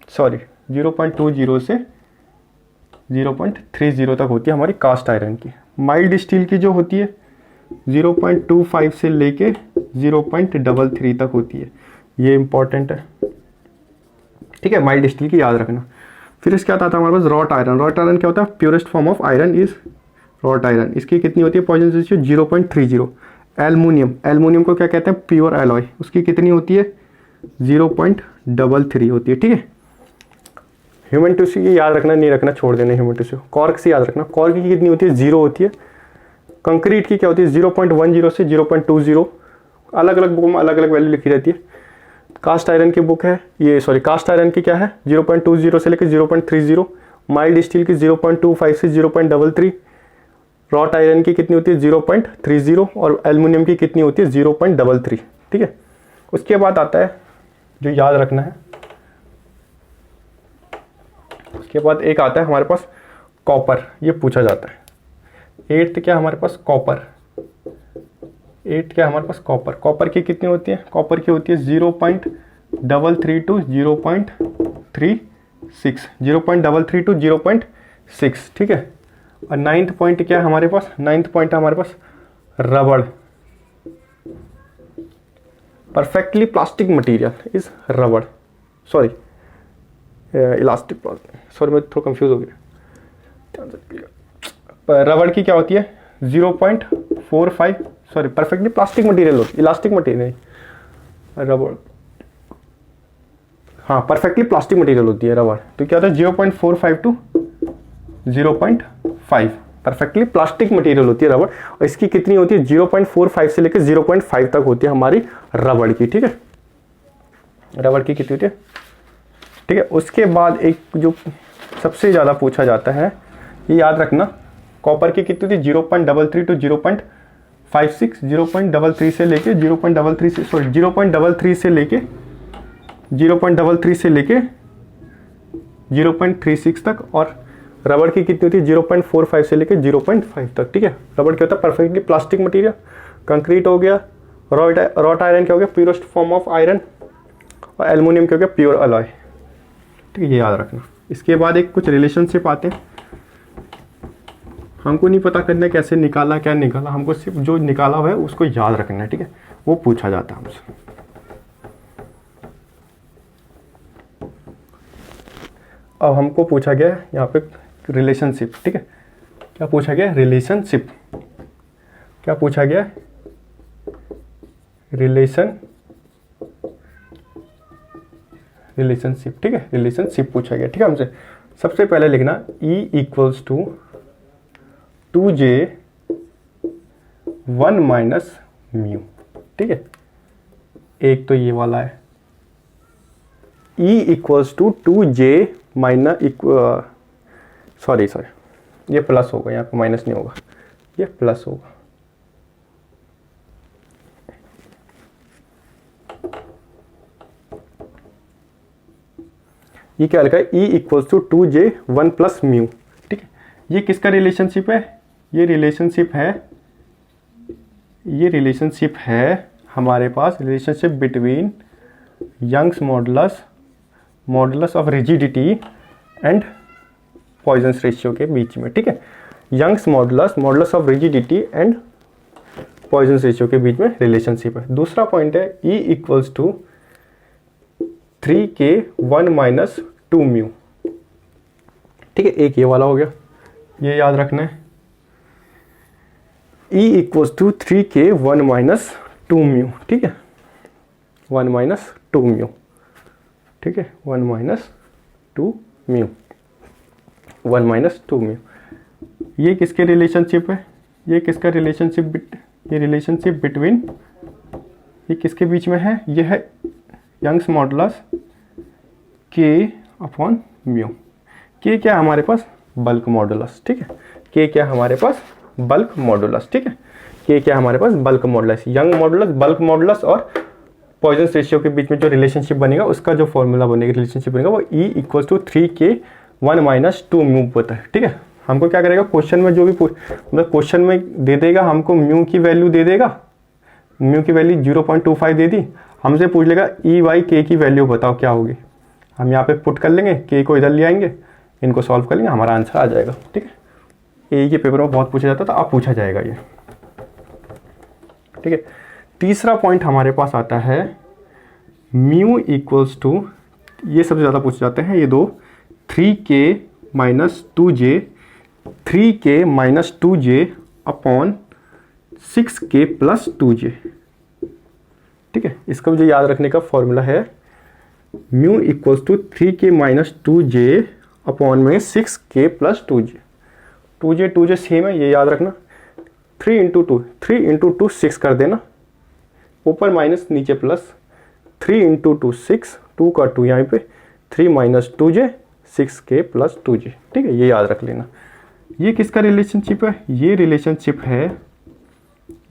सॉरी 0.20 से 0.30 तक होती है हमारी कास्ट आयरन की। माइल्ड स्टील की जो होती है 0.25 से लेके 0.33 तक होती है, ये इंपॉर्टेंट है, ठीक है, माइल्ड स्टील की याद रखना। फिर इसके बाद आता है हमारे पास रॉट आयरन। रॉट आयरन क्या होता है? Purest form of iron is wrought iron. इसकी कितनी होती है पॉइजन रेशियो? 0.30। एल्युमिनियम, एल्युमिनियम को क्या कहते हैं? प्योर एलॉय, उसकी कितनी होती है? 0.33 होती है, ठीक है। ह्यूमन टिश्यू की याद रखना, नहीं रखना छोड़ देना ह्यूमन टिश्यू। कॉर्क से याद रखना, कॉर्क की कितनी होती है? 0 होती है। कंक्रीट की क्या होती है? 0.10 से 0.20, अलग अलग बुक में अलग अलग वैल्यू लिखी रहती है। कास्ट आयरन की बुक है ये, सॉरी कास्ट आयरन की क्या है? 0.20 से लेकर 0.30। माइल्ड स्टील की 0.25 से 0.33। रॉट आयरन की कितनी होती है? 0.30। और एल्युमिनियम की कितनी होती है? 0.33, ठीक है। उसके बाद आता है जो याद रखना है, उसके बाद एक आता है हमारे पास कॉपर, ये पूछा जाता है। 8th क्या हमारे पास? कॉपर। 8 क्या हमारे पास? कॉपर। कॉपर की कितनी होती है? कॉपर की होती है 0.33 टू 0.36, 0.33 टू 0.6, ठीक है। और 9th पॉइंट क्या है हमारे पास? 9th पॉइंट है हमारे पास रबड़। परफेक्टली प्लास्टिक मटेरियल इज रबड़, सॉरी इलास्टिक, सॉरी मैं थोड़ा कंफ्यूज हो गया। रबड़ की क्या होती है? 0.45, सॉरी परफेक्टली प्लास्टिक मटेरियल होती है, इलास्टिक मटेरियल नहीं, रबड़, हाँ परफेक्टली प्लास्टिक मटेरियल होती है रबड़। तो क्या होता है? 0.45 टू 0.5 परफेक्टली प्लास्टिक मटेरियल होती है रबड़। और इसकी कितनी होती है? 0.45 से लेकर 0.5 तक होती है हमारी रबड़ की, ठीक है। रबड़ की कितनी होती है, ठीक है। उसके बाद एक जो सबसे ज़्यादा पूछा जाता है, ये याद रखना, कॉपर की कितनी थी? 0.33 टू 0.56, 0.33 से लेके 0.33 से, सॉरी 0.33 से लेके 0.33 से लेके 0.36 तक। और रबड़ की कितनी होती है? 0.45 से लेके 0.5 तक, ठीक है। रबड़ क्या होता है? Perfectly plastic material. कंक्रीट हो गया, रॉट आयरन क्या हो गया? Purest form of iron. और एल्युमिनियम क्या हो गया? प्योर अलॉय, ठीक है, ये याद रखना। इसके बाद एक कुछ रिलेशनशिप आते हैं, हमको नहीं पता करना कैसे निकाला, क्या निकाला, हमको सिर्फ जो निकाला हुआ है उसको याद रखना है, ठीक है, वो पूछा जाता है हमसे। अब हमको पूछा गया यहाँ पे रिलेशनशिप, ठीक है। क्या पूछा गया? रिलेशनशिप। क्या पूछा गया? रिलेशनशिप, ठीक है, रिलेशनशिप पूछा गया, ठीक है हमसे। सबसे पहले लिखना E equals to 2J 1 minus mu, ठीक है। एक तो ये वाला है E equals to 2J minus, sorry ये प्लस होगा, यहाँ पे माइनस नहीं होगा, ये प्लस होगा। ये क्या लिखा है? E equals to 2J 1 plus mu, ठीक है। ये किसका रिलेशनशिप है? ये रिलेशनशिप है हमारे पास, relationship between Young's modulus of rigidity and Poisson's ratio के बीच में, ठीक है। Young's modulus of rigidity and Poisson's ratio के बीच में रिलेशनशिप है। दूसरा पॉइंट है E equals to 3K 1 minus 2 mu, ठीक है। एक ये वाला हो गया, ये याद रखना है। E equals to 3K 1 minus 2 mu, ठीक है, 1 माइनस 2 म्यू, ठीक है, 1 माइनस 2 म्यू, 1 माइनस 2 म्यू। ये किसके रिलेशनशिप है? ये किसका रिलेशनशिप? ये रिलेशनशिप बिटवीन, ये किसके बीच में है? ये है Young's modulus K upon mu. K क्या हमारे पास? बल्क मॉडुलस, ठीक है। K क्या हमारे पास? बल्क मॉडुलस, ठीक है। के क्या है हमारे पास, bulk modulus. Young modulus, bulk modulus और पॉइजन रेशियो के बीच में जो रिलेशनशिप बनेगा उसका जो फॉर्मूला बनेगा, रिलेशनशिप बनेगा वो E = 3K1 - 2 म्यू होता है। ठीक है, हमको क्या करेगा क्वेश्चन में जो भी मतलब क्वेश्चन में दे देगा हमको म्यू की वैल्यू दे देगा, म्यू की वैल्यू 0.25 दे दी, हमसे पूछ लेगा E/K की वैल्यू बताओ क्या होगी। हम यहाँ पे पुट कर लेंगे, K को इधर ले आएंगे, इनको सॉल्व कर लेंगे, हमारा आंसर आ जाएगा। ठीक है, ए के पेपर में बहुत पूछा जाता था, अब पूछा जाएगा ये। ठीक है, तीसरा पॉइंट हमारे पास आता है म्यू इक्वल्स टू, ये सबसे ज़्यादा पूछे जाते हैं ये दो, 3K - 2J, 3K - 2J upon 6K + 2J। ठीक है, इसका मुझे याद रखने का फॉर्मूला है mu equals to 3K - 2J upon में 6K + 2J। 2J सेम है, ये याद रखना। 3 × 2, 3 × 2 6 कर देना, ऊपर माइनस नीचे प्लस, 3 × 2 6, 2 का 2 यहाँ पे, 3 - 2J 6K + 2J। ठीक है, ये याद रख लेना। ये किसका रिलेशनशिप है, ये रिलेशनशिप है,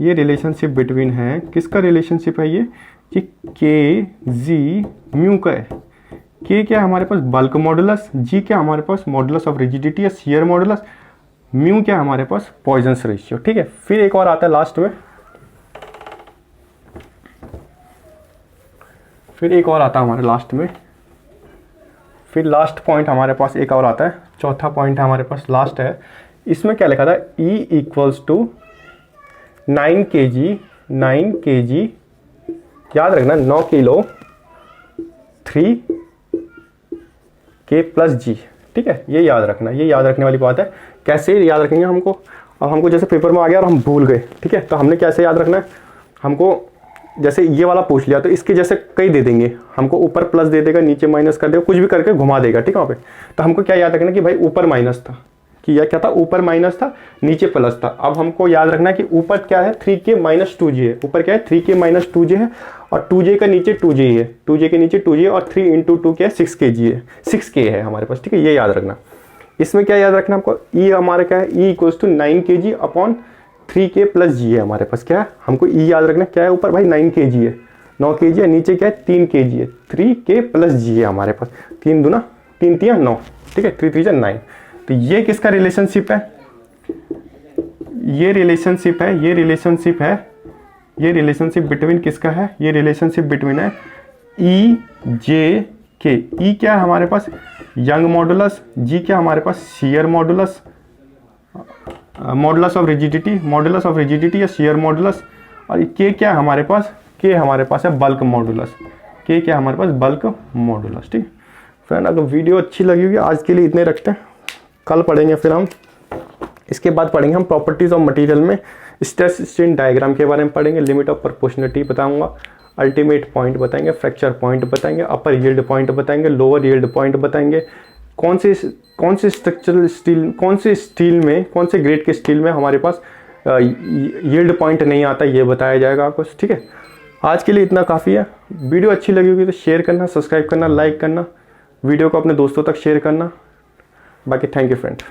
ये रिलेशनशिप बिटवीन है, किसका रिलेशनशिप है ये KG म्यू का है। K क्या हमारे पास, बल्क मॉडुलस, G क्या हमारे पास, मॉडुलस ऑफ रिजिडिटी या शियर मॉडुलस, म्यू क्या हमारे पास, पॉइजन्स रेशियो। ठीक है, फिर एक और आता है लास्ट में, फिर एक और आता है हमारे लास्ट में, फिर लास्ट पॉइंट हमारे पास एक और आता है, चौथा पॉइंट हमारे पास लास्ट है। इसमें क्या लिखा था, E = 9 kg, याद रखना 9 किलो 3K + G। ठीक है, ये याद रखना, ये याद रखने वाली बात है। कैसे याद रखेंगे हमको, अब हमको जैसे पेपर में आ गया और हम भूल गए, ठीक है, तो हमने कैसे याद रखना है, हमको जैसे ये वाला पूछ लिया तो इसके जैसे कई दे देंगे, हमको ऊपर प्लस दे देगा, नीचे माइनस कर देगा, कुछ भी करके घुमा देगा। ठीक है, वहाँ पे तो हमको क्या याद रखना कि भाई ऊपर माइनस था, कि यह क्या था, ऊपर माइनस था, नीचे प्लस था। अब हमको याद रखना कि ऊपर क्या है, 3K - 2J है, ऊपर क्या है 3K - 2J है, और 2J का नीचे 2J है, 2J के नीचे 2J, और 3 × 2 क्या है 6KG है, 6K है हमारे पास। ठीक है, ये याद रखना। इसमें क्या याद रखना हमको, E हमारे क्या है, E = 9 kg upon 3K + G है हमारे पास। क्या है, हमको E याद रखना, क्या है ऊपर भाई 9 kg है, 9 kg है, नीचे क्या है 3 kg है, 3K + G है हमारे पास। 3 दूना 3 × 3 = 9। ठीक है, 3 × 3 = 9। तो ये किसका रिलेशनशिप है, ये रिलेशनशिप है, ये रिलेशनशिप है, ये रिलेशनशिप बिटवीन किसका है, ये रिलेशनशिप बिटवीन है EJ/K। E क्या है हमारे पास, यंग मॉडुलस, G क्या हमारे पास, shear modulus, modulus of rigidity या शियर मॉडुलस, और K क्या है हमारे पास, K हमारे पास है बल्क मॉडुलस, K क्या है हमारे पास, बल्क मॉडुलस। ठीक फ्रेंड, अगर वीडियो अच्छी लगी होगी आज के लिए इतने रखते हैं, कल पढ़ेंगे फिर हम, इसके बाद पढ़ेंगे हम प्रॉपर्टीज ऑफ मटेरियल में स्ट्रेस स्ट्रेन डायग्राम के बारे में पढ़ेंगे, लिमिट ऑफ प्रोपोर्शनलिटी बताऊंगा, अल्टीमेट पॉइंट बताएंगे, फ्रैक्चर पॉइंट बताएंगे, अपर यील्ड पॉइंट बताएंगे, लोअर यील्ड पॉइंट बताएंगे, कौन से स्ट्रक्चरल स्टील, कौन से स्टील में, कौन से ग्रेड के स्टील में हमारे पास यील्ड पॉइंट नहीं आता, ये बताया जाएगा आपको। ठीक है, आज के लिए इतना काफ़ी है। वीडियो अच्छी लगी होगी तो शेयर करना, सब्सक्राइब करना, लाइक करना, वीडियो को अपने दोस्तों तक शेयर करना। बाकी थैंक यू फ्रेंड।